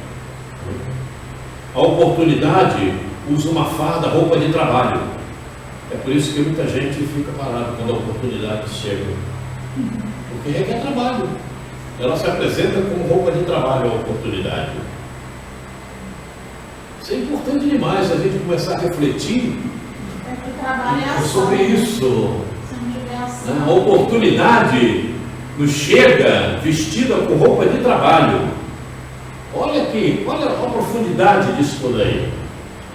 A oportunidade usa uma farda, roupa de trabalho. É por isso que muita gente fica parada quando a oportunidade chega. Porque requer trabalho. Ela se apresenta como roupa de trabalho, a oportunidade. Isso é importante demais, a gente começar a refletir sobre isso. A oportunidade nos chega vestida com roupa de trabalho. Olha aqui, olha a profundidade disso tudo aí.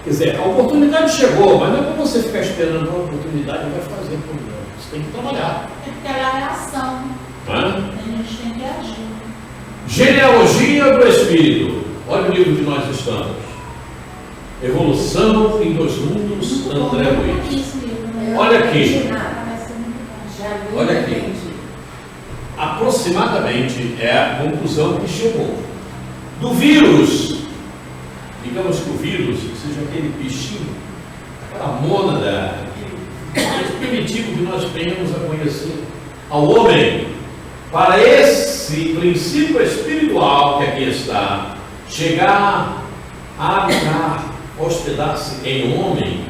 Quer dizer, a oportunidade chegou, mas não é para você ficar esperando a oportunidade vai fazer por não. Você tem que trabalhar. É porque ela é a ação. A gente tem que agir. Genealogia do Espírito. Olha o livro que nós estamos. Evolução em dois mundos, André Luiz. Olha aqui. Olha aqui. Aproximadamente é a conclusão que chegou. Do vírus, digamos que o vírus seja aquele bichinho, aquela mônada, mais primitivo que nós tenhamos a conhecer, ao homem, para esse princípio espiritual que aqui está, chegar a habitar, hospedar-se em um homem,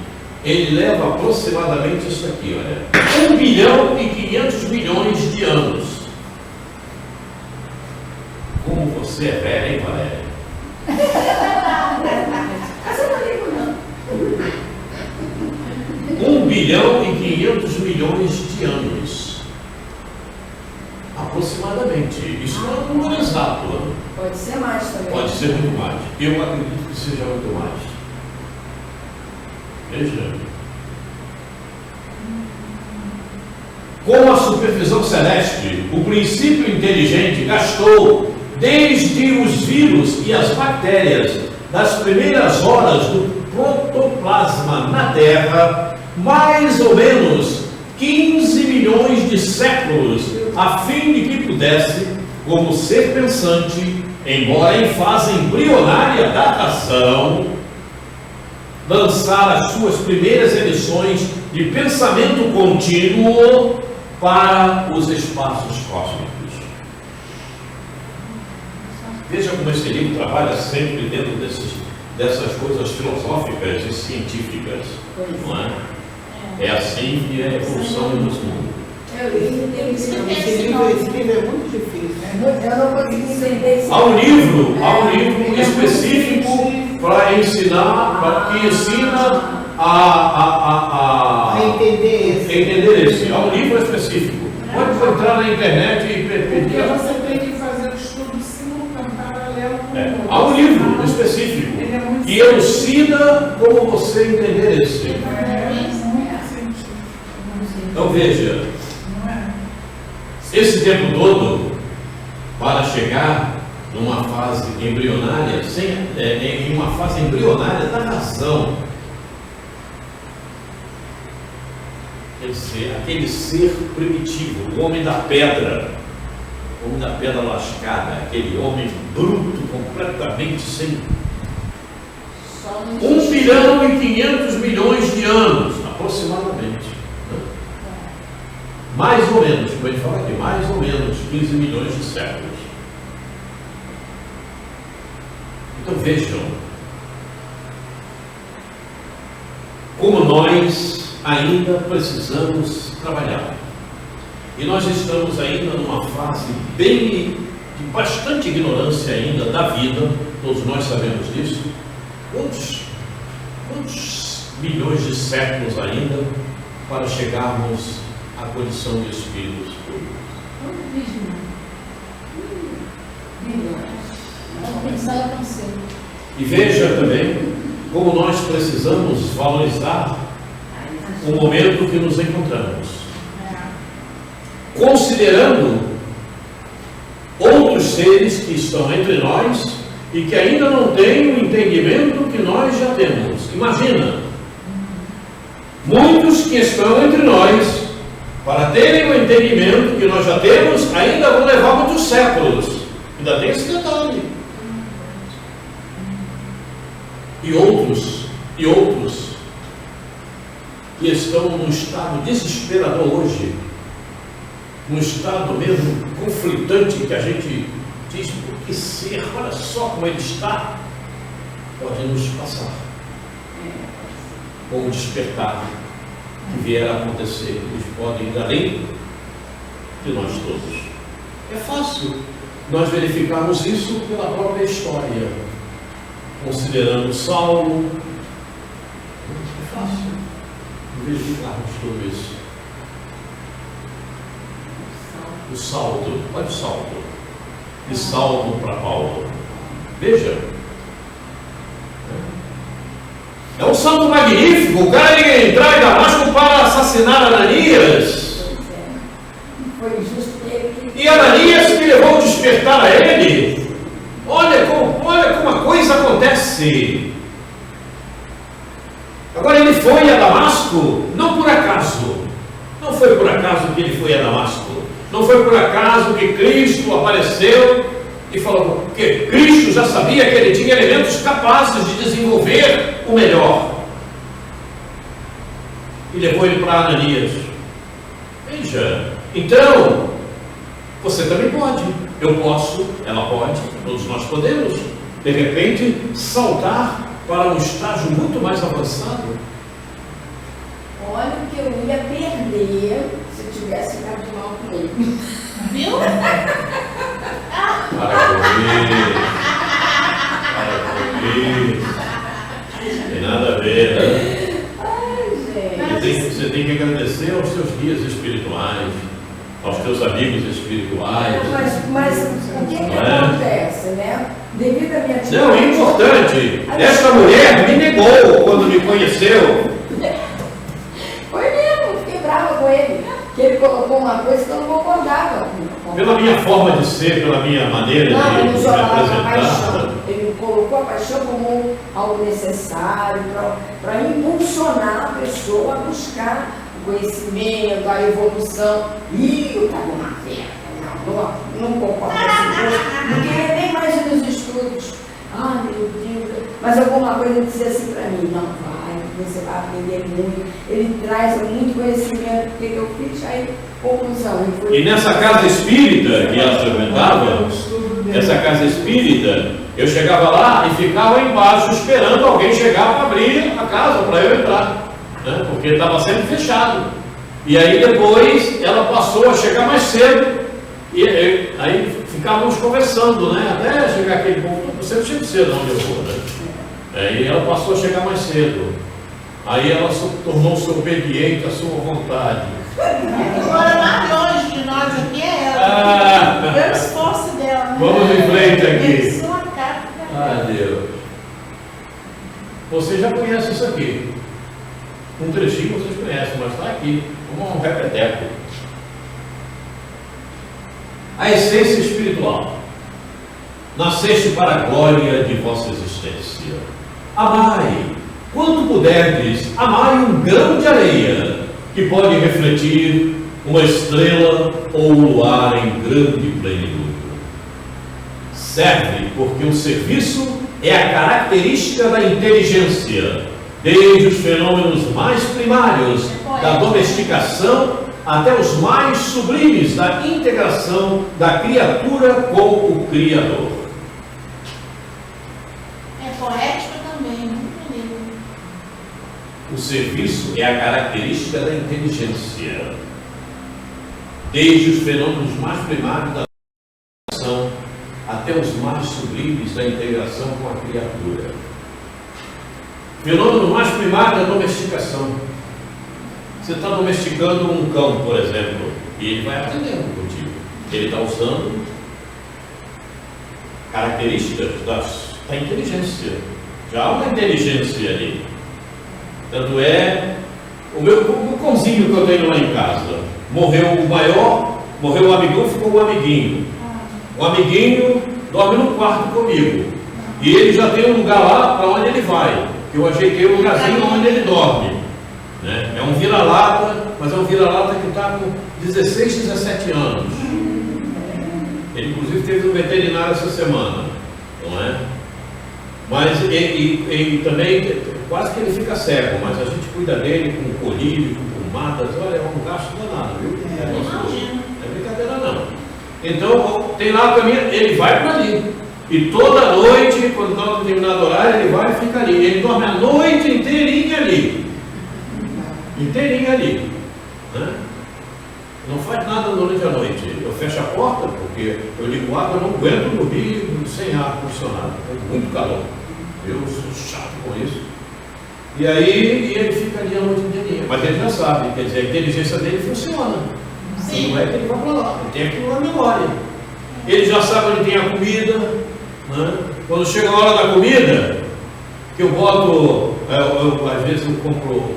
ele leva aproximadamente isso aqui, olha, 1 bilhão e 500 milhões de anos. Como você é velha, hein, Valéria? 1 bilhão e 500 milhões de anos. Aproximadamente. Isso não é um número exato. Pode ser mais também. Pode ser muito mais. Eu acredito que seja muito mais. Veja. Com a supervisão celeste, o princípio inteligente gastou desde os vírus e as bactérias das primeiras horas do protoplasma na Terra, mais ou menos 15 milhões de séculos, a fim de que pudesse, como ser pensante, embora em fase embrionária da razão, lançar as suas primeiras emissões de pensamento contínuo para os espaços cósmicos. Veja como esse livro trabalha sempre dentro dessas coisas filosóficas e científicas, não é? É assim que é a evolução do mundo. Esse livro é muito difícil, né? Eu não consegui entender isso. Há um livro específico para ensinar, que ensina a entender esse. Há um livro específico. Pode entrar na internet e pedir. Porque você tem que fazer o estudo simultâneo, paralelo com o outro. Há um livro específico que elucida como você entender esse. Então veja, esse tempo todo, para chegar numa fase embrionária, em uma fase embrionária da razão, quer dizer, aquele ser primitivo, o homem da pedra lascada, aquele homem bruto, completamente sem 1 bilhão e 500 milhões de anos, aproximadamente. Mais ou menos, como ele fala aqui, mais ou menos 15 milhões de séculos. Então vejam, como nós ainda precisamos trabalhar. E nós estamos ainda numa fase de bastante ignorância ainda da vida, todos nós sabemos disso. Quantos milhões de séculos ainda para chegarmos à condição de espíritos puros? E veja também como nós precisamos valorizar o momento que nos encontramos, considerando outros seres que estão entre nós e que ainda não têm o entendimento que nós já temos. Imagina, muitos que estão entre nós, para terem o entendimento que nós já temos, ainda vão levar muitos séculos. Ainda tem esse detalhe. E outros que estão num estado desesperador hoje, num estado mesmo conflitante, que a gente diz, por que ser? Olha só como ele está. Pode nos passar. Ou despertar que vier a acontecer. Eles podem ir além de nós todos. É fácil nós verificarmos isso pela própria história, considerando Saulo. É fácil verificarmos tudo isso. O salto, olha o salto, de Saulo para Paulo. Veja, é um salto magnífico. O cara ia entrar em Damasco para assassinar Ananias. Foi justo ele que... E Ananias que levou a despertar a ele. Olha como a coisa acontece. Agora ele foi a Damasco, não por acaso. Não foi por acaso que ele foi a Damasco. Não foi por acaso que Cristo apareceu e falou que Cristo já sabia que ele tinha elementos capazes de desenvolver o melhor. E levou ele para Ananias. Veja, então, você também pode. Eu posso, ela pode, todos nós podemos, de repente, saltar para um estágio muito mais avançado. Olha o que eu ia perder se eu tivesse ficado de mal com ele. Viu? Para comigo. Tem nada a ver, né? Ai, gente. Você tem que agradecer aos seus guias espirituais, aos teus amigos espirituais. Mas o que acontece, né? Devido à minha Não, é importante. Esta mulher me negou quando me conheceu. Foi mesmo, fiquei brava com ele. Que ele colocou uma coisa que eu não concordava. Pela minha forma de ser, pela minha maneira Não, ele de me jogava a apresentar. paixão. Ele colocou a paixão como algo necessário para impulsionar a pessoa a buscar o conhecimento, a evolução. E eu estava uma fera. Não concordo com esse curso. Não queria nem mais ir nos estudos. Ai, meu Deus. Mas alguma coisa ele dizia assim para mim: não vai, você vai aprender muito. Ele traz muito conhecimento. O que eu fiz? Aí, conclusão. E nessa casa espírita que ela frequentava, essa casa espírita, eu chegava lá e ficava embaixo esperando alguém chegar para abrir a casa para eu entrar, né? Porque estava sempre fechado. E aí depois ela passou a chegar mais cedo e aí ficávamos conversando, né? Até chegar aquele ponto. Eu sempre chego cedo onde eu vou, né? E ela passou a chegar mais cedo. Aí ela tornou-se obediente à sua vontade. Agora, mais longe de nós aqui é ela. Vê o esforço dela. Né? Vamos em frente aqui. Isso é uma carta. Ah, Deus. Você já conhece isso aqui. Um trechinho vocês conhecem, mas está aqui, como um repeteco. A essência espiritual. Nasceste para a glória de vossa existência. Amai, quanto puderdes, amai um grão de areia, que pode refletir uma estrela ou um luar em grande plenitude. Serve porque o serviço é a característica da inteligência, desde os fenômenos mais primários da domesticação até os mais sublimes da integração da criatura com o Criador. É poética também, muito lindo. O serviço é a característica da inteligência, desde os fenômenos mais primários da domesticação até os mais sublimes da integração com a criatura. Fenômeno mais primário da domesticação. Você está domesticando um cão, por exemplo, e ele vai aprendendo contigo. Ele está usando características da inteligência. Já há uma inteligência ali. Tanto é, o cãozinho que eu tenho lá em casa, morreu o maior, morreu o amiguinho, ficou o amiguinho. O amiguinho dorme no quarto comigo. E ele já tem um lugar lá para onde ele vai. Que eu ajeitei o lugarzinho onde ele dorme. Né? É um vira-lata, mas é um vira-lata que está com 16, 17 anos. Ele inclusive teve um veterinário essa semana, não é? Mas ele também, quase que ele fica cego, mas a gente cuida dele com colírio, com pomadas. Olha, é um gasto danado, viu? Não é brincadeira não. Então, tem lá o caminho, ele vai para ali. E toda noite, quando está no determinado horário, ele vai e fica ali. Ele dorme a noite inteirinha ali. Inteirinha ali. Né? Não faz nada durante a noite. Eu fecho a porta, porque eu ligo água, eu não aguento dormir sem ar condicionado. É muito calor. Eu sou chato com isso. E aí ele fica ali a noite inteirinha. Mas ele já sabe, quer dizer, a inteligência dele funciona. Sim. Não é que ele vai para lá, ele tem aquilo na memória. Ele já sabe onde tem a comida. Né? Quando chega a hora da comida, que eu boto, às vezes eu compro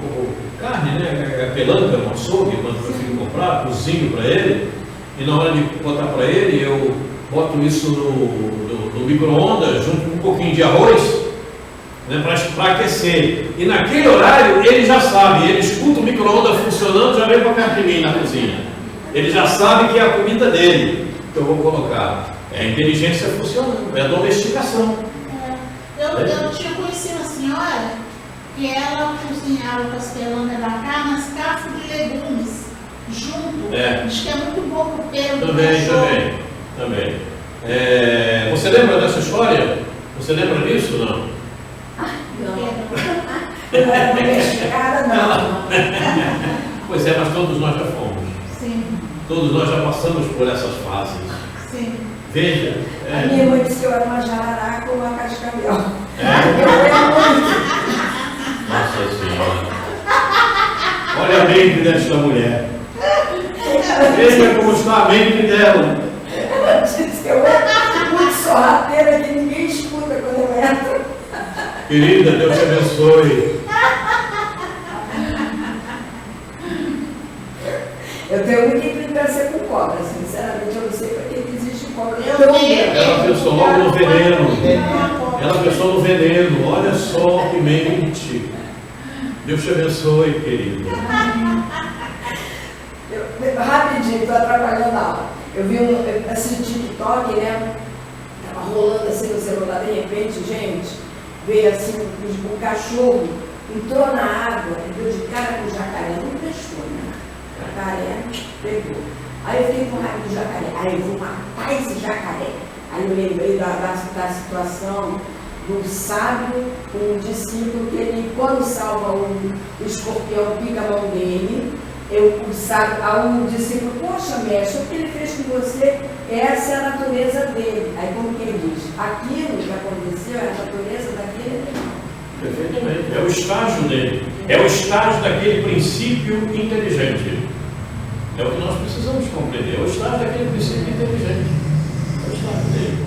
carne, né? Pelanca, um açougue, quando eu prefiro comprar, cozinho para ele, e na hora de botar para ele, eu boto isso no micro-ondas, junto com um pouquinho de arroz, né? Para aquecer. E naquele horário, ele já sabe, ele escuta o micro-ondas funcionando, já vem para perto de mim na cozinha. Ele já sabe que é a comida dele que eu vou colocar. É a inteligência funcionando, é a domesticação. Eu tinha conhecido uma senhora que ela cozinhava pastelão da carne nas caças de legumes junto. Diz que é muito bom para o pelo. Também. Você lembra dessa história? Você lembra disso? Não? Não era domesticada, não. Pois é, mas todos nós já fomos. Sim. Todos nós já passamos por essas fases. Sim. Veja. A minha mãe disse que eu era uma jararaca ou uma cascavel. Eu era muito. Nossa Senhora. Olha a mente desta mulher. Veja como está a mente dela. Ela disse que eu era muito sorrateira, que ninguém escuta quando eu entro. Querida, Deus te abençoe. Eu tenho muita implicância com cobra, sinceramente, eu não sei para que existe cobra. Ela pensou logo no veneno. Ela pensou no veneno. Olha só que mente. Deus te abençoe, querido. Rapidinho, estou atrapalhando a aula. Eu vi esse TikTok, né? Estava rolando assim no celular, de repente, gente, veio assim, o cachorro entrou na água, deu de cara com o jacaré, não prestou, né? O jacaré pegou. Aí eu fiquei com raiva do jacaré. Aí eu vou matar esse jacaré. Aí eu lembrei da situação do sábio, um discípulo que ele, quando salva o escorpião, pica a mão dele. O discípulo, poxa, mestre, o que ele fez com você, essa é a natureza dele. Aí como que ele diz? Aquilo que aconteceu é a natureza daquele animal. Perfeitamente. É o estágio dele. É o estágio daquele princípio inteligente. É o que nós precisamos compreender. É o estágio daquele princípio inteligente. É o estágio dele.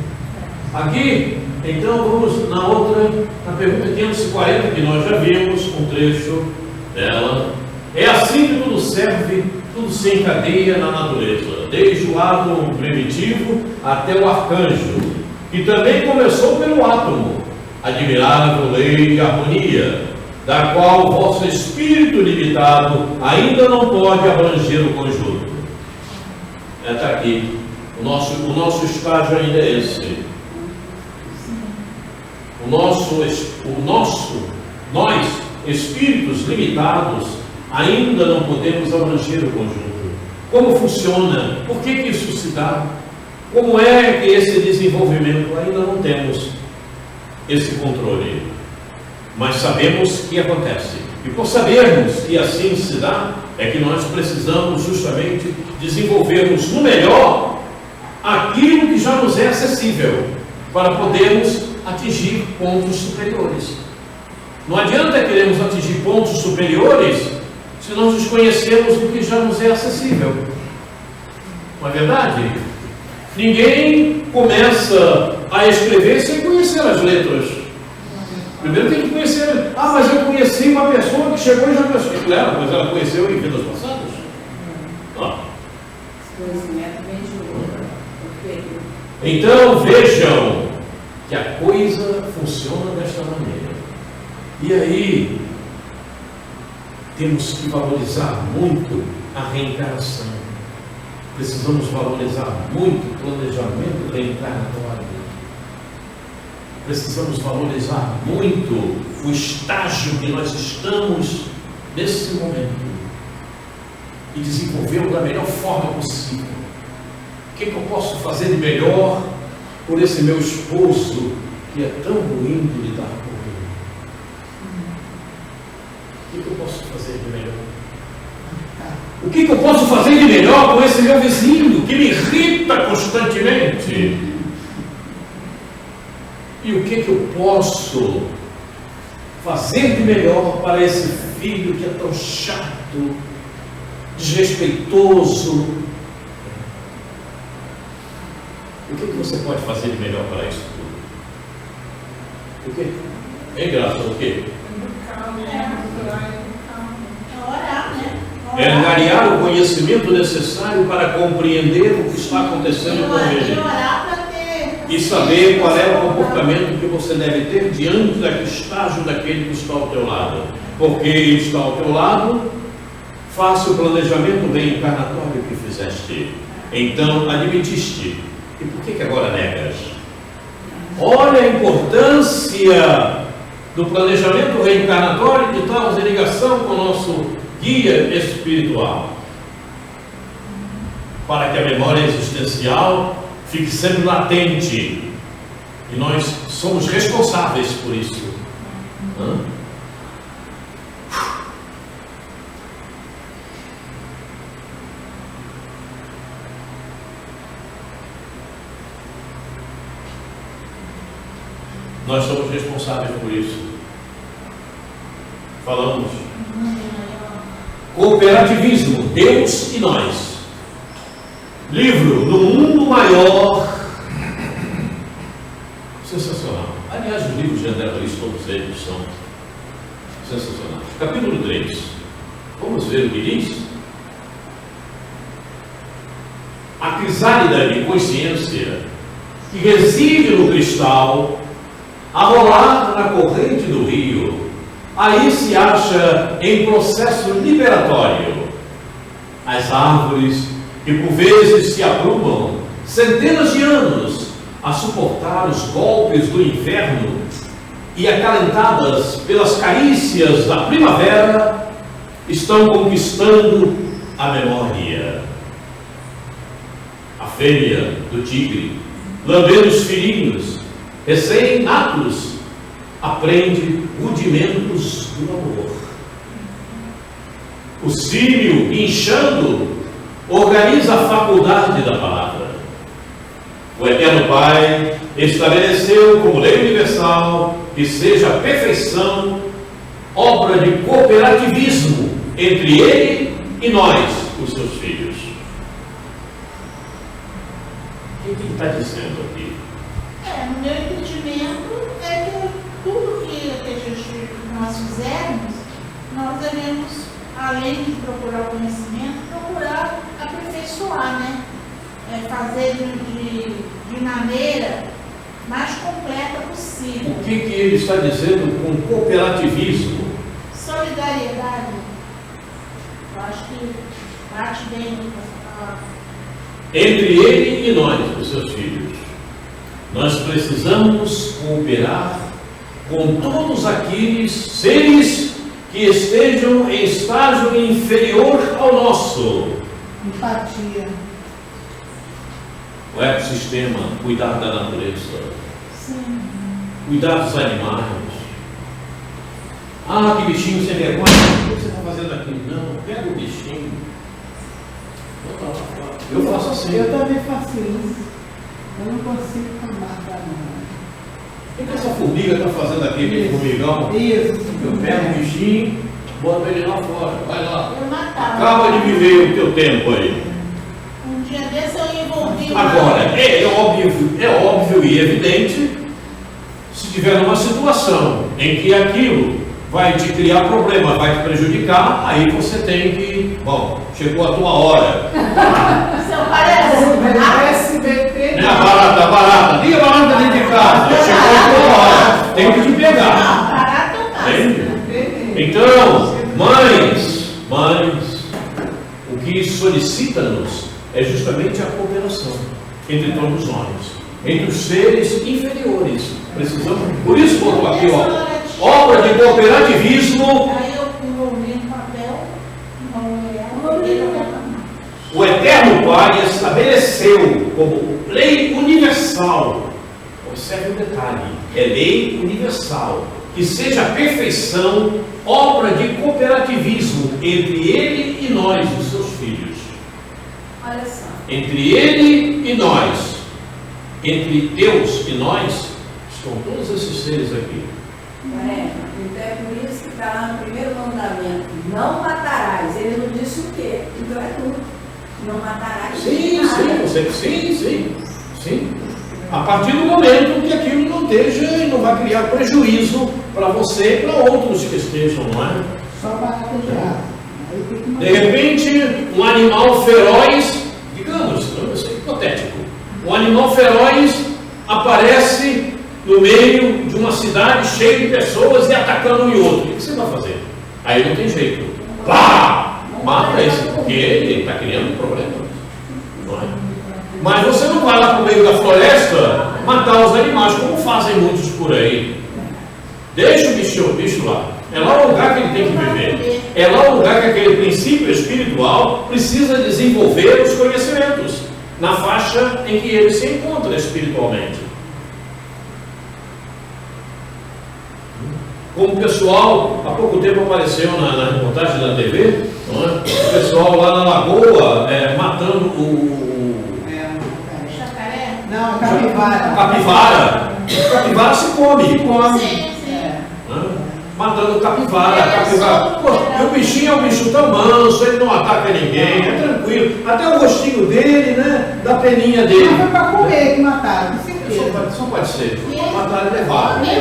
Aqui, então, vamos na pergunta 540, que nós já vimos um trecho dela. É assim que tudo serve, tudo se encadeia na natureza, desde o átomo primitivo até o arcanjo, que também começou pelo átomo, admirável lei de harmonia, da qual o vosso espírito limitado ainda não pode abranger o conjunto. Está aqui, o nosso estágio ainda é esse. Nós, espíritos limitados, ainda não podemos abranger o conjunto. Como funciona? Por que isso se dá? Como é que esse desenvolvimento? Ainda não temos esse controle. Mas sabemos que acontece. E por sabermos que assim se dá, é que nós precisamos justamente desenvolvermos no melhor aquilo que já nos é acessível, para podermos atingir pontos superiores. Não adianta queremos atingir pontos superiores se nós desconhecemos o que já nos é acessível. Não é verdade? Ninguém começa a escrever sem conhecer as letras. Primeiro tem que conhecer. Ah, mas eu conheci uma pessoa que chegou e já conheceu. Claro, mas ela conheceu em vidas passadas. Esse conhecimento vem de outro. Então vejam que a coisa funciona desta maneira. E aí temos que valorizar muito a reencarnação. Precisamos valorizar muito o planejamento reencarnatório. Precisamos valorizar muito o estágio que nós estamos nesse momento e desenvolvê-lo da melhor forma possível. O que eu posso fazer de melhor por esse meu esposo que é tão ruim de lidar com ele? O que eu posso fazer de melhor? O que eu posso fazer de melhor com esse meu vizinho que me irrita constantemente? E o que eu posso fazer de melhor para esse filho que é tão chato, desrespeitoso? O que você pode fazer de melhor para isso tudo? O quê? Hein, Graça? O quê? Orar, né? É angariar o conhecimento necessário para compreender o que está acontecendo com ele. E saber qual é o comportamento que você deve ter diante daquele estágio daquele que está ao teu lado. Porque ele está ao teu lado, faça o planejamento reencarnatório que fizeste. Então admitiste. E por que agora negas? Olha a importância do planejamento reencarnatório de estarmos em ligação com o nosso guia espiritual. Para que a memória existencial fique sempre latente. E nós somos responsáveis por isso. Nós somos responsáveis por isso. Falamos. Cooperativismo, Deus e nós. Livro do Mundo Maior. Sensacional. Aliás, os livros de André Luiz, todos eles são sensacionais. Capítulo 3. Vamos ver o que diz? A crisálida de consciência que reside no cristal, a rolar na corrente do rio, aí se acha em processo liberatório. As árvores que por vezes se abrumam centenas de anos a suportar os golpes do inverno e acalentadas pelas carícias da primavera, estão conquistando a memória. A fêmea do tigre, lambendo os filhinhos recém-natos, aprende rudimentos do amor. O símio, inchando, organiza a faculdade da palavra. O Eterno Pai estabeleceu como lei universal que seja a perfeição, obra de cooperativismo entre Ele e nós, os seus filhos. O que ele está dizendo aqui? No meu entendimento é que tudo que nós fizermos, nós devemos, além de procurar o conhecimento, procurar aperfeiçoar, né? Fazer de maneira mais completa possível. O que ele está dizendo com cooperativismo? Solidariedade. Eu acho que bate bem com essa palavra. Entre ele e nós, os seus filhos, nós precisamos cooperar com todos aqueles seres que estejam em estágio inferior ao nosso. Empatia. O ecossistema, cuidar da natureza. Sim. Cuidar dos animais. Ah, que bichinho sem vergonha. O que você está fazendo aqui? Não, pega o bichinho. Eu faço assim. Eu também faço isso. Eu não consigo tomar banana. O que essa formiga está fazendo aqui, aquele formigão? Isso. Eu pego o bichinho, boto ele lá fora. Vai lá. Eu matava. Acaba de viver o teu tempo aí. Um dia desse eu envolvi Agora, é óbvio e evidente, se tiver numa situação em que aquilo vai te criar problema, vai te prejudicar, aí você tem que, bom, chegou a tua hora. Seu parece. SBT. Né, barata, liga a barata dentro de casa, chegou a tua hora, tem que te pegar. Não, barata eu faço. Entende? Então, mães, o que solicita-nos é justamente a cooperação entre todos os homens, entre os seres inferiores. Precisamos, por isso botou aqui, ó, obra de cooperativismo. Aí eu envolvi no papel, O Eterno Pai estabeleceu como lei universal, observe o detalhe, é lei universal, que seja a perfeição, obra de cooperativismo entre ele e nós, os seus filhos. Olha só. Entre ele e nós, entre Deus e nós, estão todos esses seres aqui. Então é por isso que está lá no primeiro mandamento: não matarás. Ele não disse o quê? Então é tudo. Não matarás. Sim. A partir do momento que aquilo não esteja e não vai criar prejuízo para você e para outros que estejam, não é? Só barata de graça. De repente, um animal feroz, digamos, isso é hipotético, um animal feroz aparece no meio de uma cidade cheia de pessoas e atacando um e outro. O que você vai fazer? Aí não tem jeito. Pá! Mata esse, porque ele está criando problema. Não é? Mas você não vai lá para o meio da floresta matar os animais, como fazem muitos por aí. Deixa o bicho lá. É lá o lugar que ele tem que viver. É lá o lugar que aquele princípio espiritual precisa desenvolver os conhecimentos, na faixa em que ele se encontra espiritualmente. Como o pessoal, há pouco tempo apareceu na reportagem da TV, não é? O pessoal lá na Lagoa matando Jacaré? Não, capivara. capivara. Capivara se come. Sim. Matando capivara. Pô, e o bichinho é um bicho tão manso, ele não ataca ninguém, é tranquilo. Até o gostinho dele, né? Da peninha dele. Não foi para comer que mataram, com certeza. Só pode ser. Mataram e levaram. Meu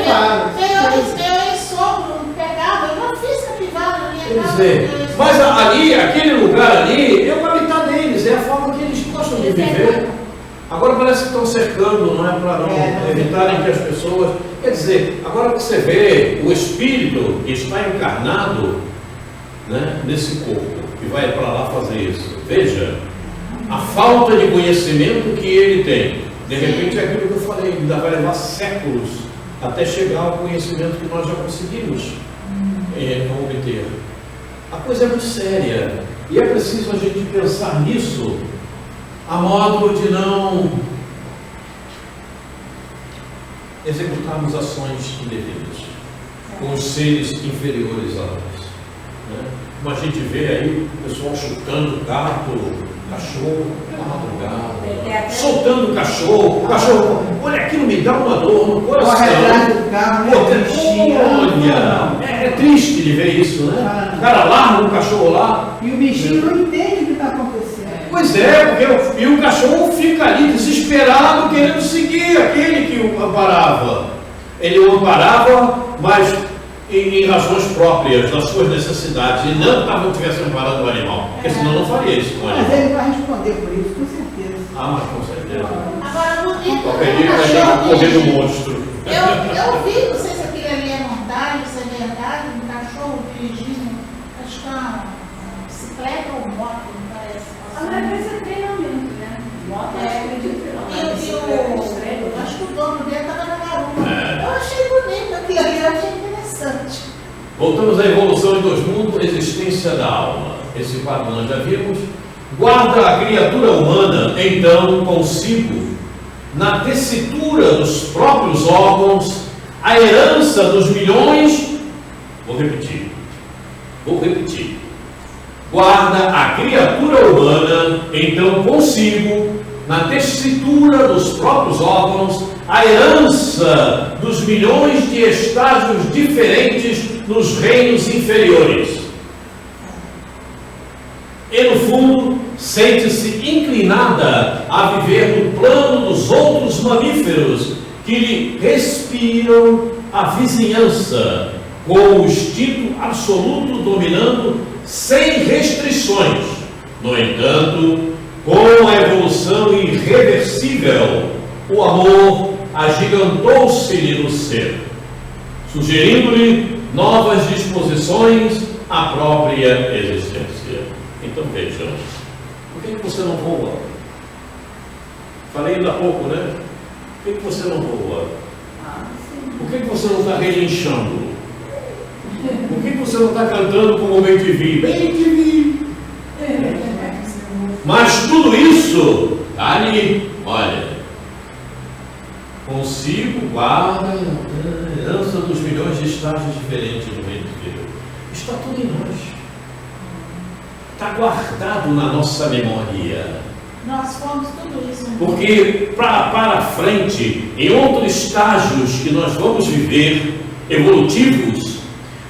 ex-sogro pegava, eu não fiz capivara na minha Quer casa. dizer, mas ali, aquele lugar ali, é o habitat deles, é a forma que eles gostam de viver. Agora parece que estão cercando, não é? Para não evitarem que as pessoas. Quer dizer, agora que você vê o espírito que está encarnado, né, nesse corpo, que vai para lá fazer isso, veja a falta de conhecimento que ele tem. De repente é aquilo que eu falei, ainda vai levar séculos até chegar ao conhecimento que nós já conseguimos obter. A coisa é muito séria e é preciso a gente pensar nisso a modo de não executarmos ações indevidas com os seres inferiores a nós, né? Como a gente vê aí o pessoal chutando gato, cachorro na madrugada, soltando o cachorro, olha, aquilo me dá uma dor no coração. Corre atrás do carro, Olha, é triste de ver isso, né? O cara larga o cachorro lá. E o bichinho não entende o que está acontecendo. Pois é, porque o cachorro fica ali desesperado, querendo seguir aquele que o amparava. Ele o amparava, mas em razões próprias, das suas necessidades, e não que não estivesse amparando o animal, porque senão não faria isso com o animal. Mas ele vai responder por isso, com certeza. Ah, mas com certeza. Agora, bonito. Eu peguei correr do monstro. Eu vi, não sei se aquilo ali é montagem, se é verdade, um cachorro dirigindo, acho que é uma bicicleta ou moto, não parece. A maioria é treinamento, né? Moto acredito que não. Eu acho que o dono dele estava na garupa. Eu achei bonito aquilo ali, eu achei interessante. Voltamos à evolução em 2 mundos, existência da alma. Esse quadro nós já vimos. Guarda a criatura humana, então, consigo, na tessitura dos próprios órgãos, a herança dos milhões. Vou repetir. Guarda a criatura humana, então, consigo, na tessitura dos próprios órgãos, a herança dos milhões de estágios diferentes nos reinos inferiores. E no fundo, sente-se inclinada a viver no plano dos outros mamíferos que lhe respiram a vizinhança, com o instinto absoluto dominando sem restrições. No entanto, com a evolução irreversível, o amor agigantou-se-lhe no ser, sugerindo-lhe novas disposições à própria existência. Então vejam, por que você não voa? Falei ainda há pouco, né? Por que você não voa? Por que você não está relinchando? Por que você não está cantando como o bem-te-vi? Bem-te-vi! Mas tudo isso está ali, olha, consigo guarda a herança dos milhões de estágios diferentes do reino de Deus. Está tudo em nós. Está guardado na nossa memória. Nós fomos tudo isso. Porque para frente, em outros estágios que nós vamos viver, evolutivos,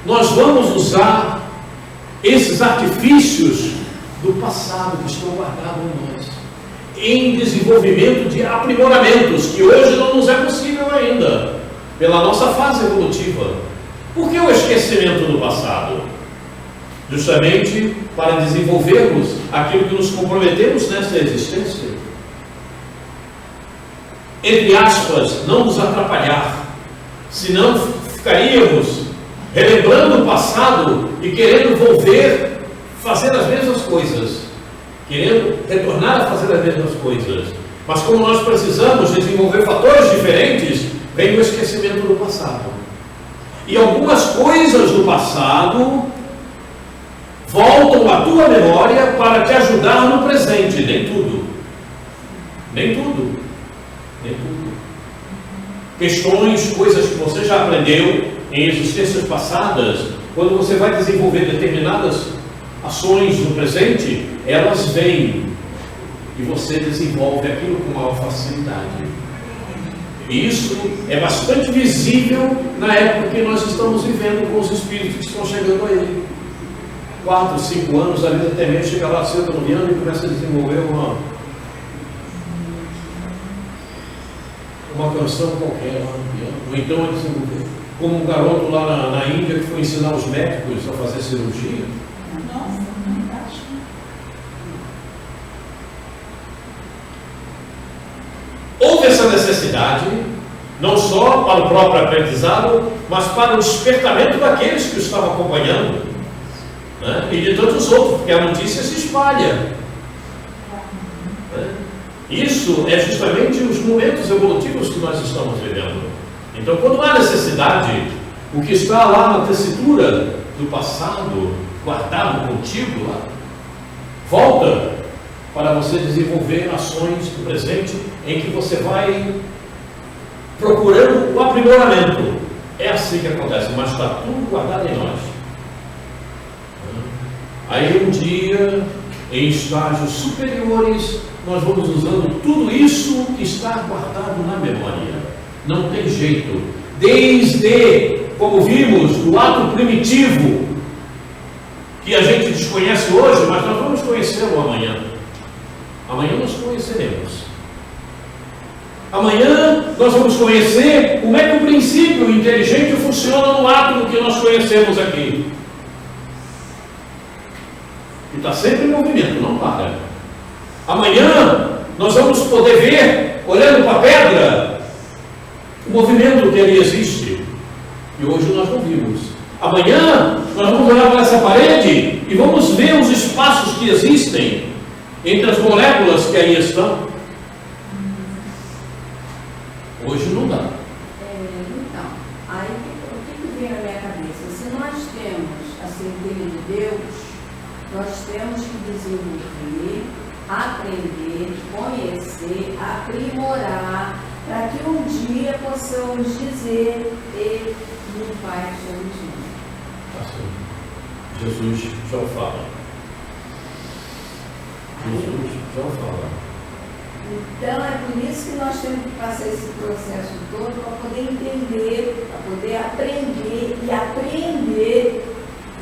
nós vamos usar esses artifícios do passado que estão guardados em nós, em desenvolvimento de aprimoramentos, que hoje não nos é possível ainda, pela nossa fase evolutiva. Por que o esquecimento do passado? Justamente para desenvolvermos aquilo que nos comprometemos nesta existência. Entre aspas, não nos atrapalhar, senão ficaríamos relembrando o passado e querendo volver, fazer as mesmas coisas, querendo retornar a fazer as mesmas coisas. Mas como nós precisamos desenvolver fatores diferentes, vem o esquecimento do passado. E algumas coisas do passado voltam à tua memória para te ajudar no presente. Nem tudo. Nem tudo. Nem tudo. Questões, coisas que você já aprendeu em existências passadas, quando você vai desenvolver determinadas ações no presente, elas vêm e você desenvolve aquilo com maior facilidade. E isso é bastante visível na época que nós estamos vivendo com os espíritos que estão chegando aí. 4, 5 anos, às vezes até mesmo, chega lá cedo no piano e começa a desenvolver uma canção qualquer lá no piano. Ou então a desenvolver, como um garoto lá na Índia que foi ensinar os médicos a fazer cirurgia. Nossa, fantástico. Houve essa necessidade, não só para o próprio aprendizado, mas para o despertamento daqueles que o estavam acompanhando, né? E de tantos outros, porque a notícia se espalha, né? Isso é justamente os momentos evolutivos que nós estamos vivendo. Então, quando há necessidade, o que está lá na tessitura do passado, guardado contigo lá, volta para você desenvolver ações do presente em que você vai procurando o aprimoramento. É assim que acontece, mas está tudo guardado em nós. Aí um dia, em estágios superiores, nós vamos usando tudo isso que está guardado na memória. Não tem jeito. Desde, como vimos, o ato primitivo, que a gente desconhece hoje, mas nós vamos conhecê-lo amanhã. Amanhã nós conheceremos. Amanhã nós vamos conhecer como é que o princípio inteligente funciona no átomo que nós conhecemos aqui. E está sempre em movimento, não para. Amanhã nós vamos poder ver, olhando para a pedra, o movimento que ali existe. E hoje nós não vimos. Amanhã nós vamos olhar para essa parede e vamos ver os espaços que existem entre as moléculas que aí estão. Hoje não dá. Então, aí o que vem na minha cabeça? Se nós temos a centelha de Deus, nós temos que desenvolver, aprender, conhecer, aprimorar, para que um dia possamos dizer: Ele, meu Pai, somos nós. Assim, Jesus já o fala. Jesus já o fala. Então é por isso que nós temos que passar esse processo todo para poder entender, para poder aprender e apreender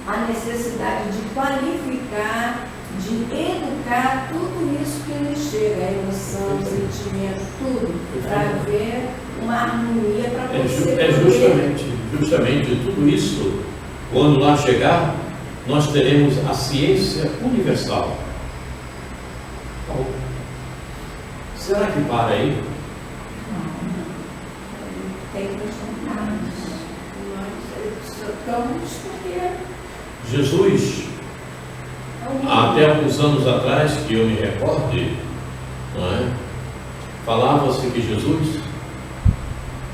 a necessidade de qualificar, de educar tudo isso que nos chega, a emoção, o sentimento, tudo, para ver uma harmonia para você justamente tudo isso, quando lá chegar, nós teremos a ciência universal. Acabou. Será que para aí? Tem que nós porque Jesus, até alguns anos atrás, que eu me recorde, não é? Falava-se que Jesus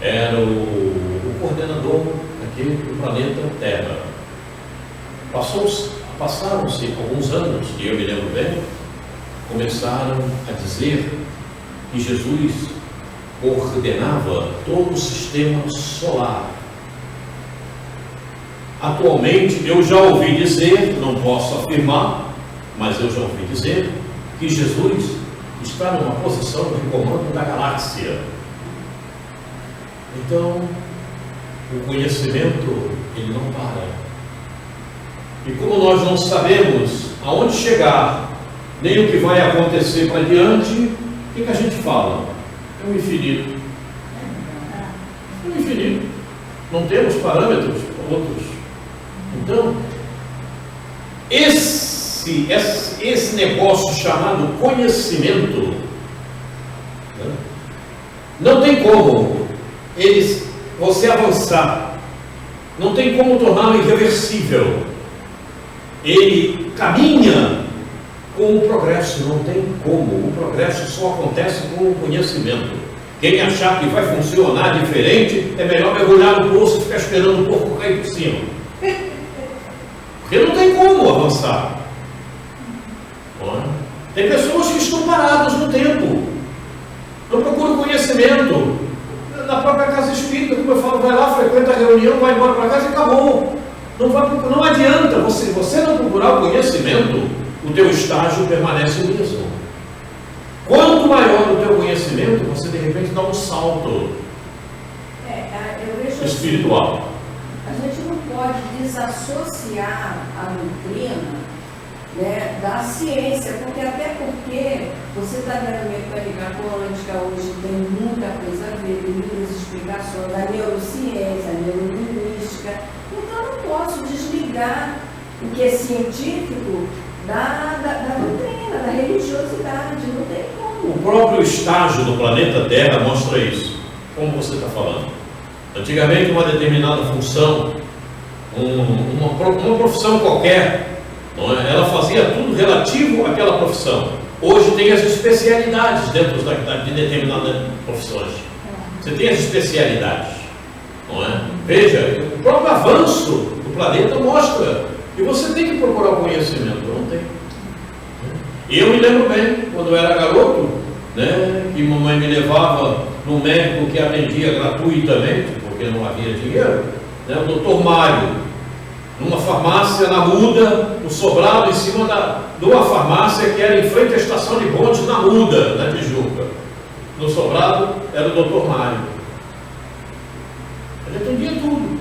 era o coordenador aqui do planeta Terra. Passaram-se alguns anos, e eu me lembro bem, começaram a dizer que Jesus coordenava todo o sistema solar. Atualmente, eu já ouvi dizer, não posso afirmar, mas eu já ouvi dizer, que Jesus está numa posição de comando da galáxia. Então, o conhecimento, ele não para. E como nós não sabemos aonde chegar, nem o que vai acontecer para diante, o que a gente fala? É um infinito. É um infinito. Não temos parâmetros outros. Então, esse negócio chamado conhecimento, né, não tem como você avançar, não tem como torná-lo irreversível. Ele caminha com o progresso, não tem como. O progresso só acontece com o conhecimento. Quem achar que vai funcionar diferente, é melhor mergulhar no poço e ficar esperando o porco cair por cima. Porque não tem como avançar. Tem pessoas que estão paradas no tempo, não procuram conhecimento. Na própria casa espírita, como eu falo, vai lá, frequenta a reunião, vai embora para casa e acabou. Não adianta você não procurar o conhecimento, o teu estágio permanece o mesmo. Quanto maior o teu conhecimento, você de repente dá um salto espiritual. A gente não pode desassociar a doutrina, né, da ciência, porque você está vendo mecânica quântica, hoje tem muita coisa a ver, tem muitas explicações da neurociência, da neurolinguística. Então eu não posso desligar o que é científico da doutrina, da religiosidade, não tem como. O próprio estágio do planeta Terra mostra isso, como você está falando. Antigamente, uma determinada função, uma profissão qualquer, não é? Ela fazia tudo relativo àquela profissão. Hoje tem as especialidades dentro de determinadas profissões. Você tem as especialidades, não é? Veja, o próprio avanço do planeta mostra que você tem que procurar o conhecimento, não tem. E eu me lembro bem, quando eu era garoto, né, que mamãe me levava no médico que atendia gratuitamente, porque não havia dinheiro, né, o Dr. Mário, numa farmácia na Muda, no sobrado em cima de uma farmácia que era em frente à estação de bonde na Muda, na Tijuca. No sobrado era o Dr. Mário. Ele atendia tudo.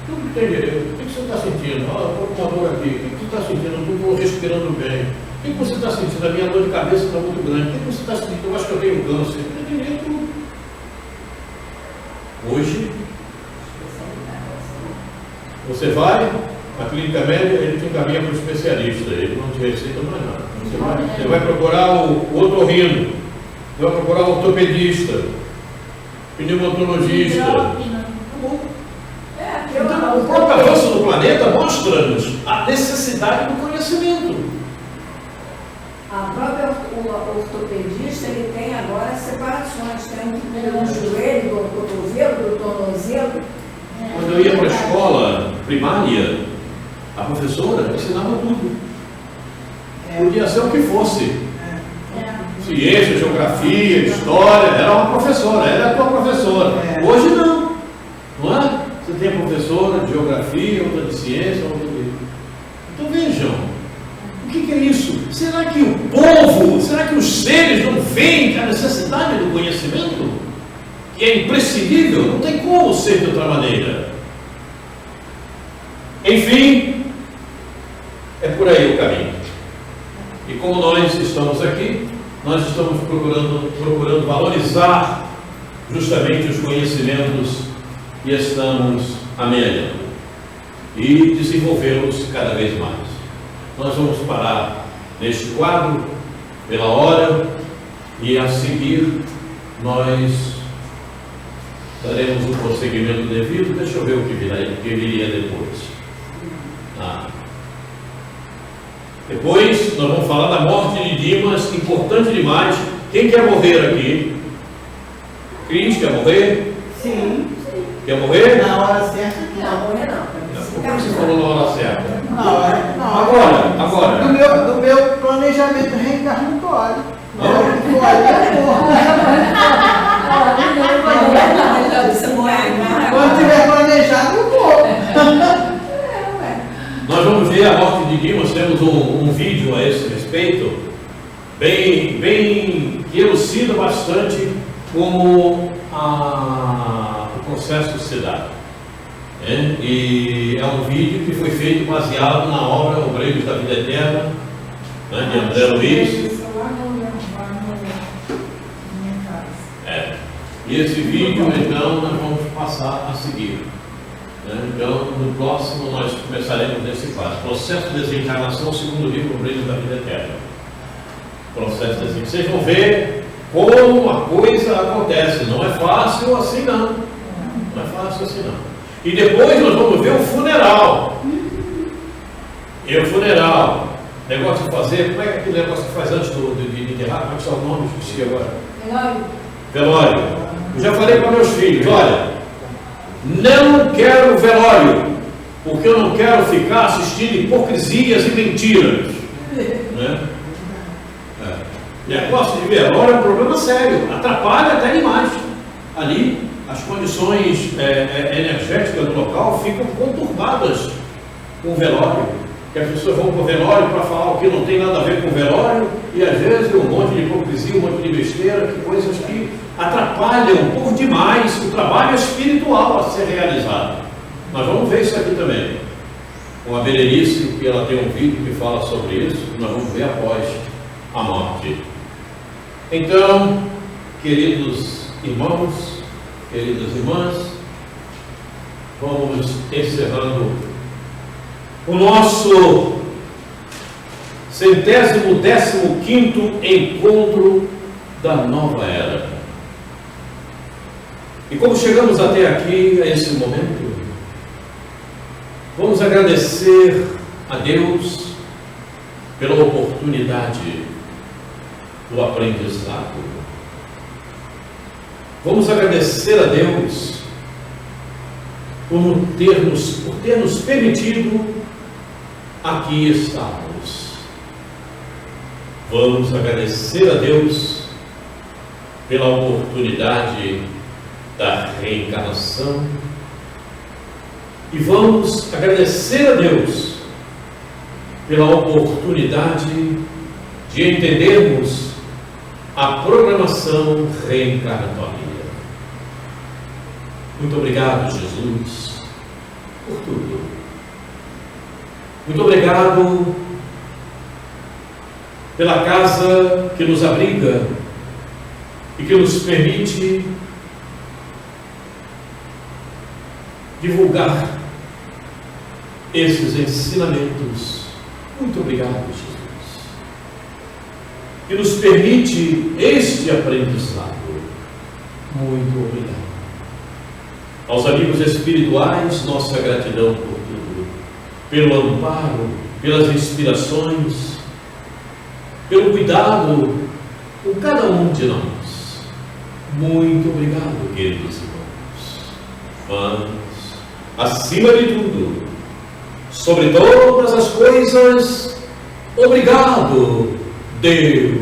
Tudo que tem direito. O que você está sentindo? Estou com uma dor aqui. O que você está sentindo? Eu estou respirando bem. O que você está sentindo? A minha dor de cabeça está muito grande. O que você está sentindo? Eu acho que eu tenho câncer. Ele atendia tudo. Hoje, você vai, a clínica médica, ele te encaminha para o especialista, ele não te receita mais nada. Você vai procurar o otorrino, vai procurar o ortopedista, pneumologista. Então, o próprio avanço do planeta mostra-nos a necessidade do conhecimento. A própria ortopedista, ele tem agora separações, tem um joelho, do cotovelo, do tornozelo. Quando eu ia para a escola primária, a professora ensinava tudo. Podia ser o que fosse. Ciência, geografia, história, era uma professora, era a tua professora. Hoje não. Não é? Você tem professora de geografia, outra de ciência, outra de... Então vejam, o que é isso? Será que o povo, será que os seres não veem a necessidade do conhecimento? Que é imprescindível, não tem como ser de outra maneira. Enfim, é por aí o caminho. E como nós estamos aqui, nós estamos procurando valorizar justamente os conhecimentos que estamos amelhando e desenvolvê-los cada vez mais. Nós vamos parar neste quadro pela hora e a seguir nós daremos o prosseguimento devido. Deixa eu ver o que viria depois. Depois nós vamos falar da morte de Dimas, importante demais. Quem quer morrer aqui? Cris, quer morrer? Sim. Quer morrer? Na hora certa, Não, morrer não. Por que você falou na hora certa? não. Agora. Do meu planejamento reencarnatório. Quando tiver planejado, eu vou. Nós vamos ver a morte de Dimas. Temos um vídeo a esse respeito, bem que elucida bastante como o processo se dá. E é um vídeo que foi feito baseado na obra Obreiros da Vida Eterna, de André Luiz. E esse vídeo, então, nós vamos passar a seguir. Então, no próximo, nós começaremos nesse quadro: processo de desencarnação segundo o livro Obreiros da Vida Eterna. Processo de desencarnação. Vocês vão ver como a coisa acontece. Não é fácil assim, não. Não é fácil assim, não. E depois nós vamos ver o funeral. E o funeral, negócio de fazer, como é que aquele negócio que faz antes de enterrar? Como é que é o nome? Esqueci agora. Velório. Eu já falei para meus filhos: olha, não quero velório, porque eu não quero ficar assistindo hipocrisias e mentiras. Negócio de velório é um problema sério, atrapalha até demais. Ali as condições energéticas do local ficam conturbadas com o velório, que as pessoas vão para o velório para falar o que não tem nada a ver com o velório, e às vezes um monte de hipocrisia, um monte de besteira, coisas que atrapalham por demais o trabalho espiritual a ser realizado. Nós vamos ver isso aqui também com a Berenice, que ela tem um vídeo que fala sobre isso. Nós vamos ver após a morte. Então, queridos irmãos, queridas irmãs, vamos encerrando o nosso 115º encontro da nova era. E como chegamos até aqui, a esse momento, vamos agradecer a Deus pela oportunidade do aprendizado. Vamos agradecer a Deus por ter nos permitido aqui estarmos. Vamos agradecer a Deus pela oportunidade da reencarnação e vamos agradecer a Deus pela oportunidade de entendermos a programação reencarnatória. Muito obrigado, Jesus, por tudo. Muito obrigado pela casa que nos abriga e que nos permite divulgar esses ensinamentos. Muito obrigado, Jesus, que nos permite este aprendizado. Muito obrigado. Aos amigos espirituais, nossa gratidão por tudo, pelo amparo, pelas inspirações, pelo cuidado com cada um de nós. Muito obrigado, queridos irmãos. Mas, acima de tudo, sobre todas as coisas, obrigado, Deus.